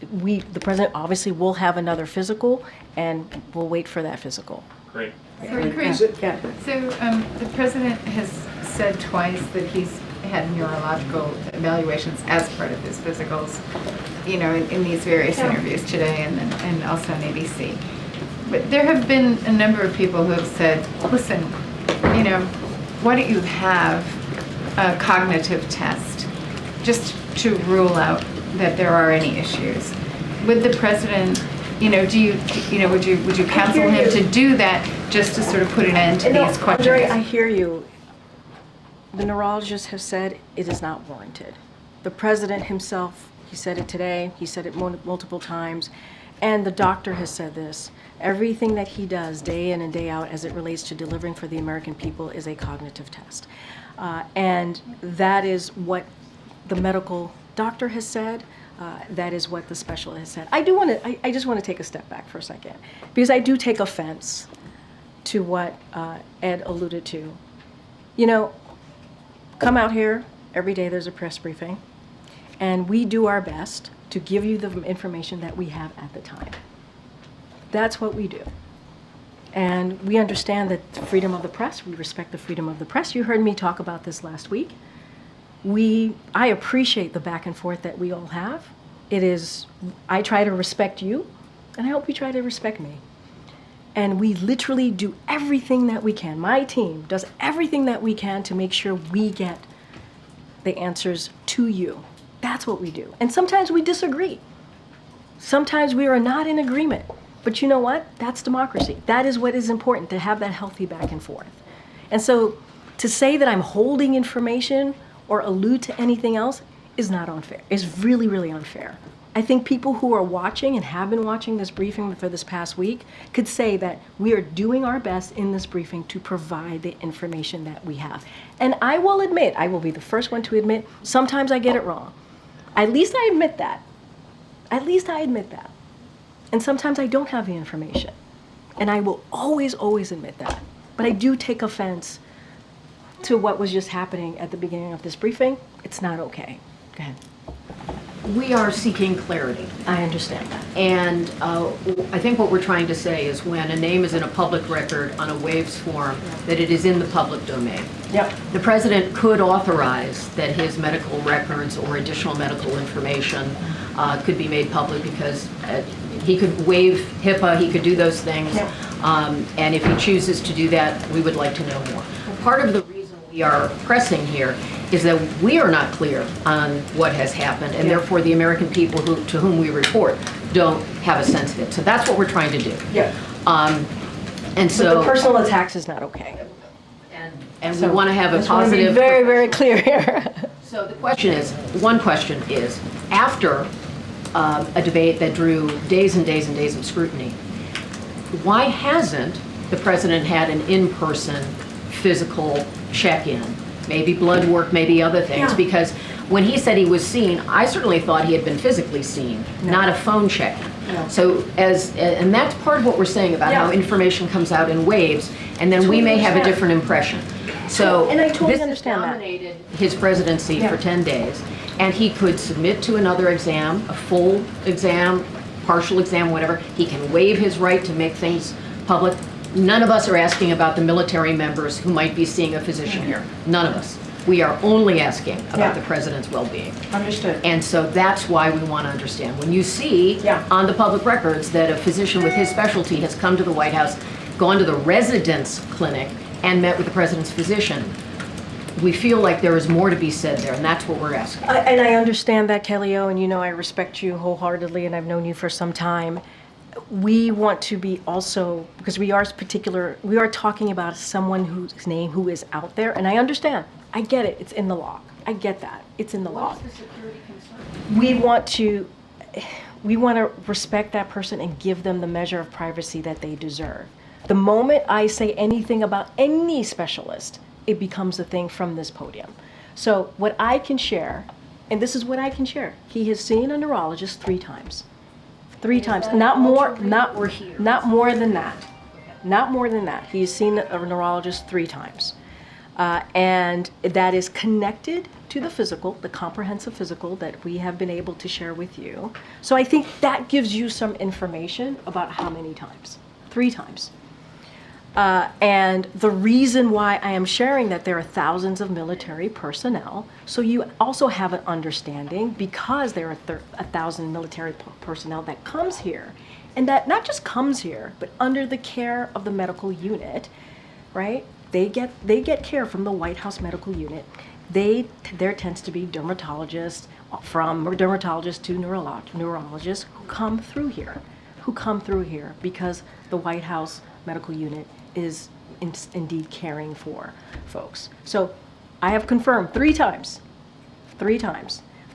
president obviously will have another physical, and we'll wait for that physical. Great. Sorry, Chris. So the president has said twice that he's had neurological evaluations as part of his physicals, in these various interviews today and also on ABC. But there have been a number of people who have said, listen, why don't you have a cognitive test just to rule out that there are any issues? Would the president, would you counsel him to do that just to sort of put an end to these questions? Andre, I hear you. The neurologists have said it is not warranted. The president himself, he said it today, he said it multiple times, and the doctor has said this. Everything that he does day in and day out as it relates to delivering for the American people is a cognitive test. And that is what the medical doctor has said. That is what the specialist has said. I just want to take a step back for a second, because I do take offense to what Ed alluded to. Come out here, every day there's a press briefing, and we do our best to give you the information that we have at the time. That's what we do. And we understand that freedom of the press, we respect the freedom of the press. You heard me talk about this last week. I appreciate the back and forth that we all have. I try to respect you, and I hope you try to respect me. And we literally do everything that we can. My team does everything that we can to make sure we get the answers to you. That's what we do. And sometimes we disagree. Sometimes we are not in agreement. But you know what? That's democracy. That is what is important, to have that healthy back and forth. And so to say that I'm holding information or allude to anything else is not unfair. It's really, really unfair. I think people who are watching and have been watching this briefing for this past week could say that we are doing our best in this briefing to provide the information that we have. And I will admit, I will be the first one to admit, sometimes I get it wrong. At least I admit that. At least I admit that. And sometimes I don't have the information. And I will always, always admit that. But I do take offense to what was just happening at the beginning of this briefing. It's not okay. Go ahead. We are seeking clarity. I understand that. And I think what we're trying to say is when a name is in a public record on a WAVES form, that it is in the public domain. Yep. The president could authorize that his medical records or additional medical information could be made public, because he could waive HIPAA, he could do those things. Yep. And if he chooses to do that, we would like to know more. Part of the reason we are pressing here is that we are not clear on what has happened, and therefore the American people to whom we report don't have a sense of it. So that's what we're trying to do. Yeah. And so But the personal attacks is not okay. And we want to have a I just want to be positive. very, very clear here. So the question is, one question is, after a debate that drew days and days and days of scrutiny, why hasn't the president had an in-person physical check-in? Maybe blood work, maybe other things, Yeah. because when he said he was seen, I certainly thought he had been physically seen, not a phone check-in. No. So and that's part of what we're saying about how Yeah. information comes out in waves, and then we may have a 100%. different impression. So And I totally this understand that. dominated his presidency Yeah. for 10 days, and he could submit to another exam, a full exam, partial exam, whatever. He can waive his right to make things public. None of us are asking about the military members who might be seeing a physician here. None of us. We are only asking about Yeah. the president's well-being. Understood. And so that's why we want to understand. When you see on the public records that a physician with his specialty has come to the White House, gone to the residence clinic, and met with the president's physician, we feel like there is more to be said there, and that's what we're asking. And I understand that, Kelly O, and you know I respect you wholeheartedly, and I've known you for some time. We want to be also, because we are talking about someone whose name who is out there, and I understand. I get it. It's in the law. I get that. It's in the law. What's the security concern? We want to respect that person and give them the measure of privacy that they deserve. The moment I say anything about any specialist, it becomes a thing from this podium. So what I can share, and this is what I can share, he has seen a neurologist 3 times. 3 times, not more than that. Not more than that. He's seen a neurologist 3 times. And that is connected to the physical, the comprehensive physical that we have been able to share with you. So I think that gives you some information about how many times. 3 times. And the reason why I am sharing that there are thousands of military personnel, so you also have an understanding, because there are 1,000 military personnel that comes here, and that not just comes here, but under the care of the medical unit, right? They get care from the White House medical unit, there tends to be dermatologists, from dermatologists to neurologists who come through here because the White House medical unit is indeed caring for folks. So I have confirmed 3 times.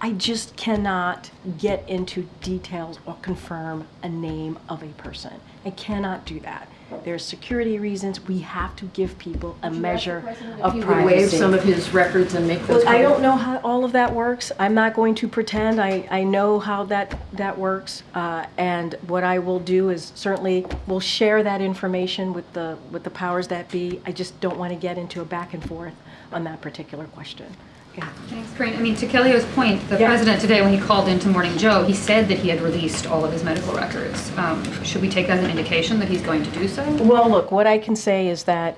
I just cannot get into details or confirm a name of a person. I cannot do that. There's security reasons. We have to give people a measure of If privacy. you would waive some of his records and make those. Well, I don't know how all of that works. I'm not going to pretend I know how that works. And what I will do is certainly will share that information with the powers that be. I just don't want to get into a back and forth on that particular question. Thanks, Corinne. I mean, to Kelly's point, the president today, when he called into Morning Joe, he said that he had released all of his medical records. Should we take that as an indication that he's going to do so? Well, look, what I can say is that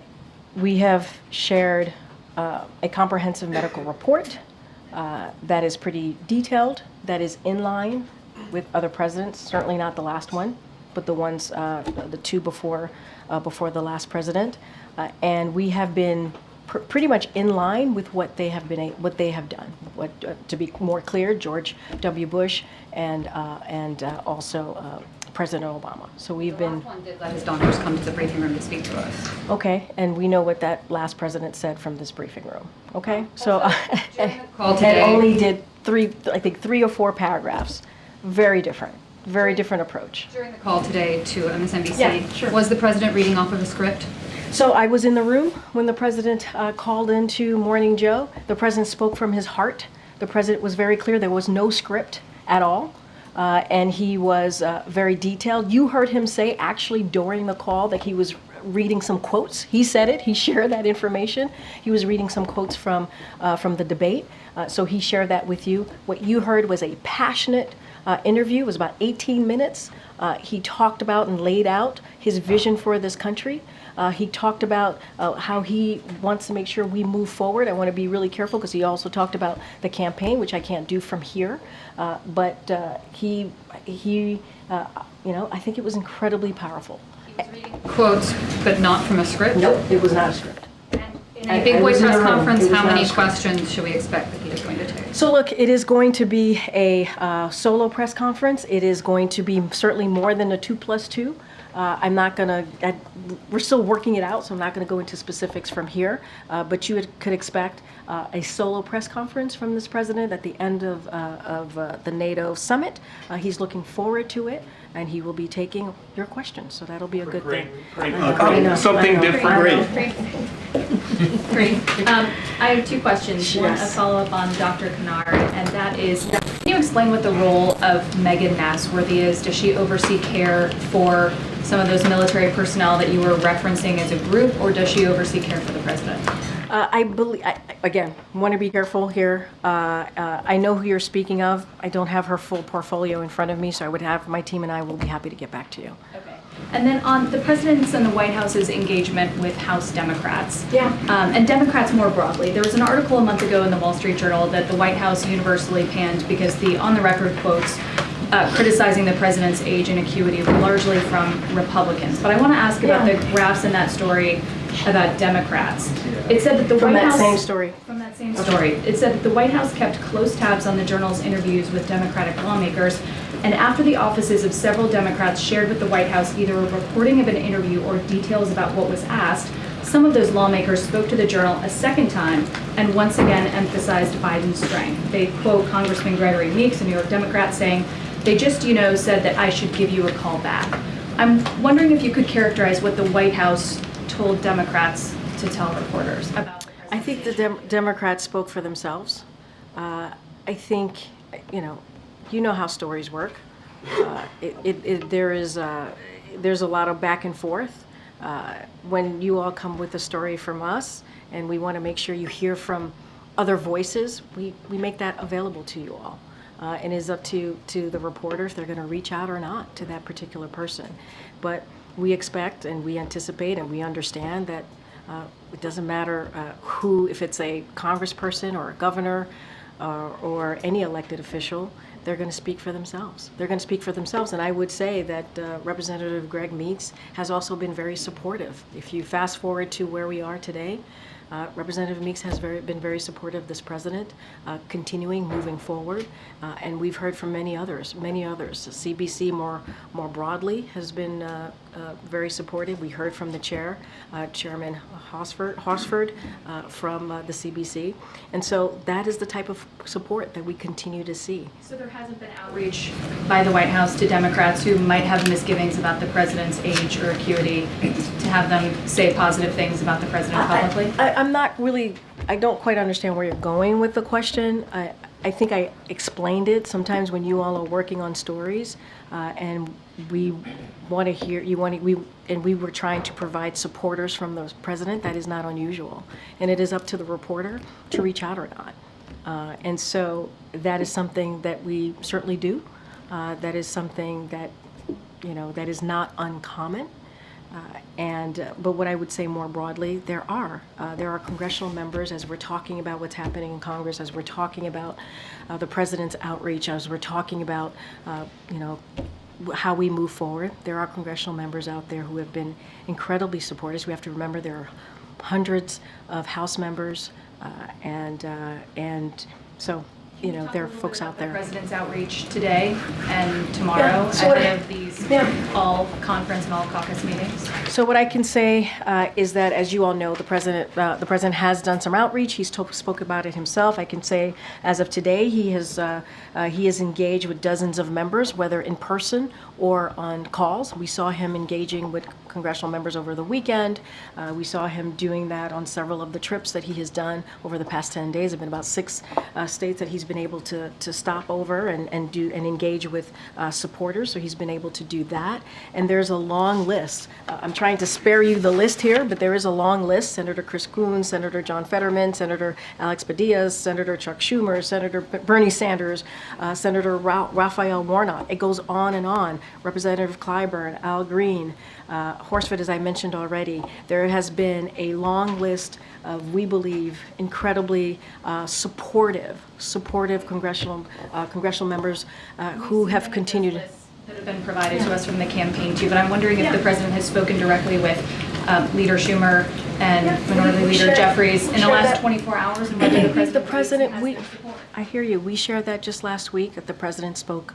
we have shared a comprehensive medical report that is pretty detailed, that is in line with other presidents, certainly not the last one, but the ones, the 2 before the last president. And we have been pretty much in line with what they have done. To be more clear, George W. Bush and also President Obama. So we've been. The last one did let his donors come to the briefing room to speak to us. Okay, and we know what that last president said from this briefing room. Okay, so call and today- only did 3 or 4 paragraphs. Very different approach. During the call today to MSNBC, Yeah, sure. was the president reading off of a script? So I was in the room when the president called into Morning Joe. The president spoke from his heart. The president was very clear. There was no script at all. And he was very detailed. You heard him say actually during the call that he was reading some quotes. He said it. He shared that information. He was reading some quotes from the debate. So he shared that with you. What you heard was a passionate interview. It was about 18 minutes. He talked about and laid out his vision for this country. He talked about how he wants to make sure we move forward. I want to be really careful because he also talked about the campaign, which I can't do from here. But he I think it was incredibly powerful. Quotes, but not from a script? Nope, it was not a script. In a big boy press conference, how many questions should we expect that he is going to take? So look, it is going to be a solo press conference. It is going to be certainly more than a 2+2. I'm not going to, we're still working it out, so I'm not going to go into specifics from here. But you could expect a solo press conference from this president at the end of the NATO summit. He's looking forward to it, and he will be taking your questions. So that'll be a good thing. Something different. Great. I have 2 questions. One, a follow-up on Dr. Kennard, and that is, can you explain what the role of Megan Nasworthy is? Does she oversee care for some of those military personnel that you were referencing as a group, or does she oversee care for the president? I believe, again, want to be careful here. I know who you're speaking of. I don't have her full portfolio in front of me, so I would have, my team and I will be happy to get back to you. Okay. And then on the president's and the White House's engagement with House Democrats. Yeah. And Democrats more broadly. There was an article a month ago in the Wall Street Journal that the White House universally panned because the on-the-record quotes criticizing the president's age and acuity were largely from Republicans. But I want to ask about the graphs in that story about Democrats. It said that the From White that House... same story. From that same story. It said that the White House kept close tabs on the Journal's interviews with Democratic lawmakers, and after the offices of several Democrats shared with the White House either a recording of an interview or details about what was asked, some of those lawmakers spoke to the Journal a second time and once again emphasized Biden's strength. They quote Congressman Gregory Meeks, a New York Democrat, saying, "They just, said that I should give you a call back." I'm wondering if you could characterize what the White House told Democrats to tell reporters about. I think the Democrats spoke for themselves. I think, you know how stories work. There's a lot of back and forth. When you all come with a story from us, and we want to make sure you hear from other voices, we make that available to you all. And it's up to the reporters, they're going to reach out or not to that particular person. But we expect and we anticipate and we understand that it doesn't matter who, if it's a congressperson or a governor or any elected official, they're going to speak for themselves. They're going to speak for themselves. And I would say that Representative Greg Meeks has also been very supportive. If you fast forward to where we are today, Representative Meeks has been very supportive of this president, continuing, moving forward, and we've heard from many others. CBC more broadly has been very supportive. We heard from the chair, Chairman Hosford, from the CBC, and so that is the type of support that we continue to see. So there hasn't been outreach by the White House to Democrats who might have misgivings about the president's age or acuity to have them say positive things about the president publicly? I'm not really, I don't quite understand where you're going with the question. I think I explained it. Sometimes when you all are working on stories and we want to hear, we were trying to provide supporters from the president, that is not unusual. And it is up to the reporter to reach out or not. And so that is something that we certainly do. That is something that, that is not uncommon. But what I would say more broadly, there are congressional members, as we're talking about what's happening in Congress, as we're talking about the president's outreach, as we're talking about, how we move forward. There are congressional members out there who have been incredibly supportive. We have to remember there are hundreds of House members, and so. There are folks out there. The president's outreach today and tomorrow ahead of these all conference and all caucus meetings. So what I can say is that, as you all know, the president has done some outreach. He spoke about it himself. I can say, as of today, he has engaged with dozens of members, whether in person or on calls. We saw him engaging with congressional members over the weekend. We saw him doing that on several of the trips that he has done over the past 10 days. There have been about 6 states that he's been able to stop over and engage with supporters. So he's been able to do that. And there's a long list. I'm trying to spare you the list here, but there is a long list. Senator Chris Coons, Senator John Fetterman, Senator Alex Padilla, Senator Chuck Schumer, Senator Bernie Sanders, Senator Raphael Warnock. It goes on and on. Representative Clyburn, Al Green, Horsford, as I mentioned already. There has been a long list of, we believe, incredibly supportive congressional members who have continued. That have been provided to us from the campaign too, but I'm wondering if the president has spoken directly with Leader Schumer and Minority Leader Jeffries in the last 24 hours, and whether the president I hear you. We shared that just last week that the president spoke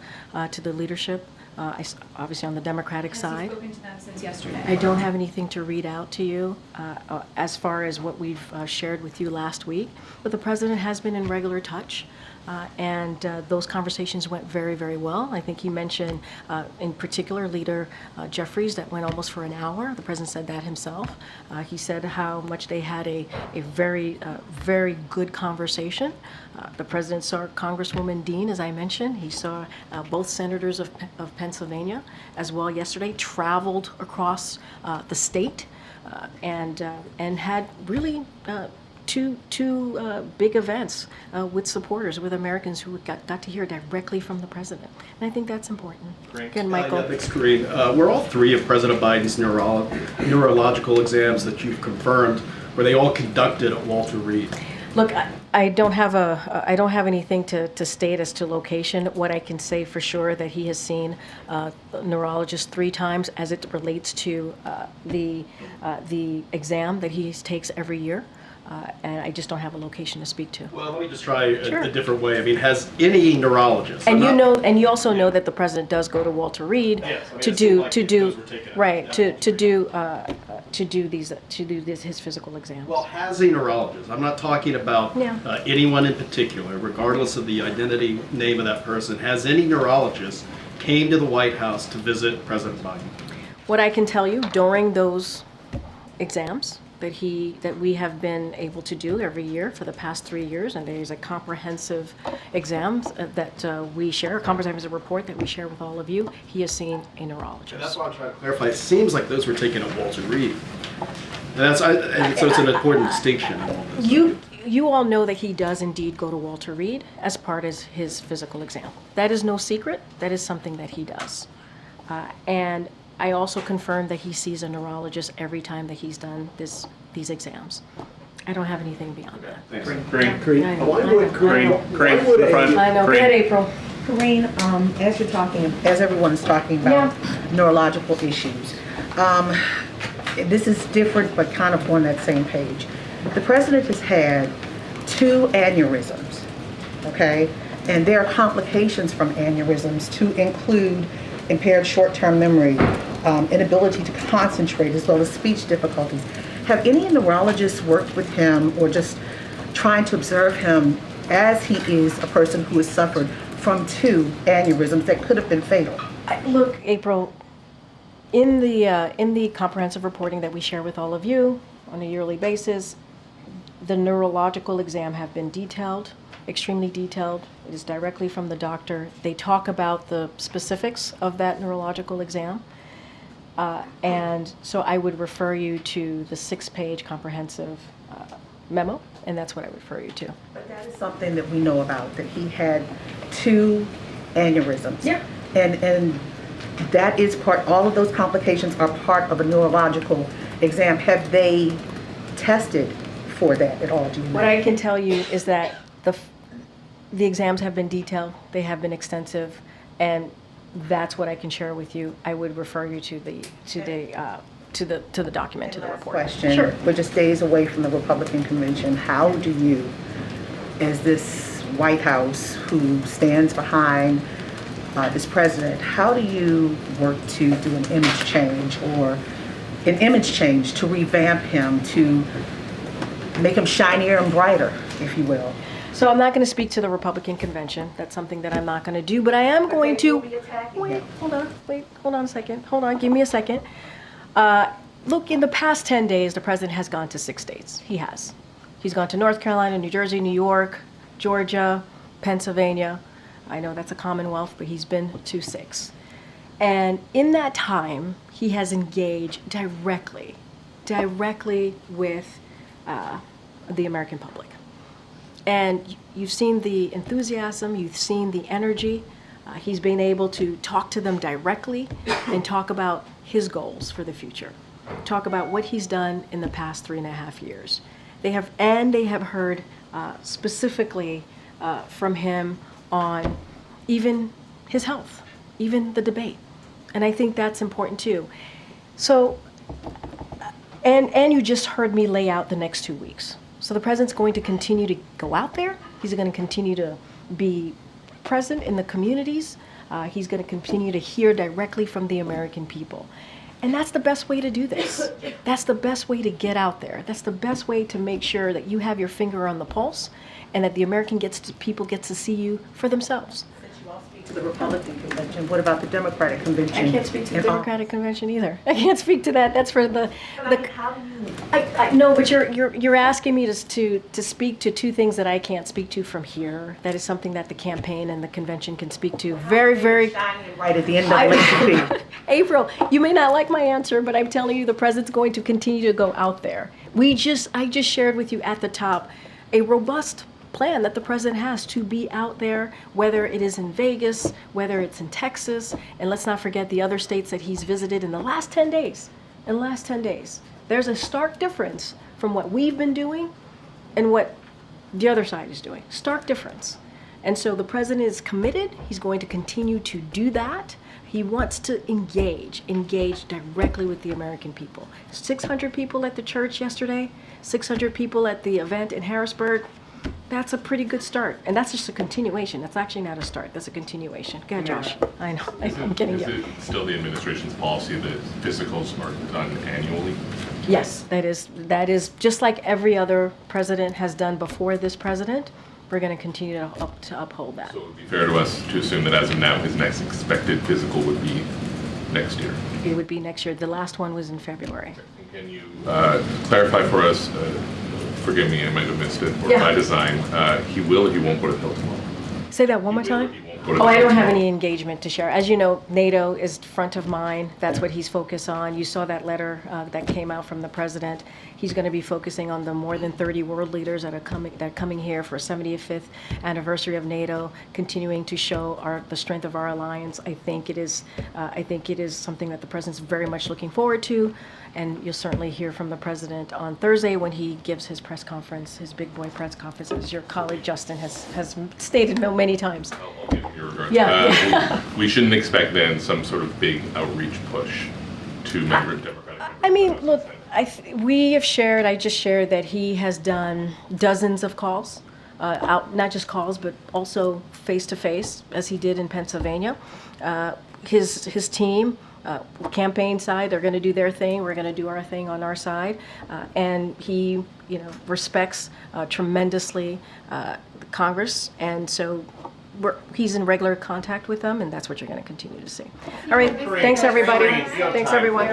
to the leadership, obviously on the Democratic side. Has he spoken to them since yesterday? I don't have anything to read out to you as far as what we've shared with you last week, but the president has been in regular touch. And those conversations went very, very well. I think he mentioned, in particular, Leader Jeffries, that went almost for an hour. The president said that himself. He said how much they had a very, very good conversation. The president saw Congresswoman Dean, as I mentioned. He saw both senators of Pennsylvania as well yesterday, traveled across the state, and had really two big events with supporters, with Americans who got to hear directly from the president. And I think that's important. Again, Michael. Thanks, Corinne. Were all 3 of President Biden's neurological exams that you've confirmed, were they all conducted at Walter Reed? Look, I don't have anything to state as to location. What I can say for sure that he has seen a neurologist 3 times as it relates to the exam that he takes every year. And I just don't have a location to speak to. Well, let me just try a different way. I mean, has any neurologist? And you also know that the president does go to Walter Reed to do his physical exams. Well, has a neurologist? I'm not talking about anyone in particular, regardless of the identity, name of that person. Has any neurologist came to the White House to visit President Biden? What I can tell you during those exams that we have been able to do every year for the past 3 years, and there's a comprehensive exam that we share, a comprehensive report that we share with all of you. He has seen a neurologist. And that's why I'm trying to clarify. It seems like those were taken at Walter Reed. And so it's an important distinction. You all know that he does indeed go to Walter Reed as part of his physical exam. That is no secret. That is something that he does. And I also confirmed that he sees a neurologist every time that he's done these exams. I don't have anything beyond that. Thanks. I know. Go ahead, April. Corinne, as everyone is talking about neurological issues, this is different but kind of on that same page. The president has had 2 aneurysms, okay? And there are complications from aneurysms to include impaired short-term memory, inability to concentrate, as well as speech difficulties. Have any neurologists worked with him or just trying to observe him as he is a person who has suffered from 2 aneurysms that could have been fatal? Look, April, in the comprehensive reporting that we share with all of you on a yearly basis, the neurological exam have been detailed, extremely detailed. It is directly from the doctor. They talk about the specifics of that neurological exam. And so I would refer you to the 6-page comprehensive memo, and that's what I would refer you to. But that is something that we know about, that he had 2 aneurysms. Yeah. And that is part, all of those complications are part of a neurological exam. Have they tested for that at all? Do you know? What I can tell you is that the exams have been detailed, they have been extensive, and that's what I can share with you. I would refer you to the document, to the report. Question. Sure. We're just days away from the Republican convention. How do you, as this White House who stands behind this president, how do you work to do an image change to revamp him, to make him shinier and brighter, if you will? So I'm not going to speak to the Republican convention. That's something that I'm not going to do, but I am going to. Wait, hold on a second. Hold on, give me a second. Look, in the past 10 days, the president has gone to 6 states. He has. He's gone to North Carolina, New Jersey, New York, Georgia, Pennsylvania. I know that's a Commonwealth, but he's been to 6. And in that time, he has engaged directly with the American public. And you've seen the enthusiasm, you've seen the energy. He's been able to talk to them directly and talk about his goals for the future. Talk about what he's done in the past 3.5 years. They have heard specifically from him on even his health, even the debate. And I think that's important too. So, and you just heard me lay out the next 2 weeks. So the president's going to continue to go out there. He's going to continue to be present in the communities. He's going to continue to hear directly from the American people. And that's the best way to do this. That's the best way to get out there. That's the best way to make sure that you have your finger on the pulse and that the American people get to see you for themselves. To the Republican convention, what about the Democratic convention? I can't speak to the Democratic convention either. I can't speak to that. That's for the. No, but you're asking me to speak to 2 things that I can't speak to from here. That is something that the campaign and the convention can speak to. Very, very. Right at the end of April, you may not like my answer, but I'm telling you, the president's going to continue to go out there. I just shared with you at the top a robust plan that the president has to be out there, whether it is in Vegas, whether it's in Texas, and let's not forget the other states that he's visited in the last 10 days. There's a stark difference from what we've been doing and what the other side is doing. Stark difference. And so the president is committed. He's going to continue to do that. He wants to engage directly with the American people. 600 people at the church yesterday, 600 people at the event in Harrisburg. That's a pretty good start. And that's just a continuation. That's actually not a start. That's a continuation. Go ahead, Josh. I know. I'm getting you. Is it still the administration's policy that physicals are done annually? Yes, that is just like every other president has done before this president. We're going to continue to uphold that. So it would be fair to us to assume that as of now, his next expected physical would be next year? It would be next year. The last one was in February. Can you clarify for us, forgive me, I might have missed it, or by design, he will or he won't go to the Hill tomorrow? Say that one more time. I don't have any engagement to share. As you know, NATO is front of mind. That's what he's focused on. You saw that letter that came out from the president. He's going to be focusing on the more than 30 world leaders that are coming here for 75th anniversary of NATO, continuing to show the strength of our alliance. I think it is something that the president's very much looking forward to. And you'll certainly hear from the president on Thursday when he gives his press conference, his big boy press conference, as your colleague Justin has stated many times. I'll give him your regards. Yeah. We shouldn't expect then some sort of big outreach push to member Democratic members. I mean, look, We have shared, I just shared that he has done dozens of calls, not just calls, but also face-to-face, as he did in Pennsylvania. His team, campaign side, they're going to do their thing, we're going to do our thing on our side. And he, respects tremendously Congress, and so he's in regular contact with them, and that's what you're going to continue to see. All right, thanks everybody. Thanks everyone.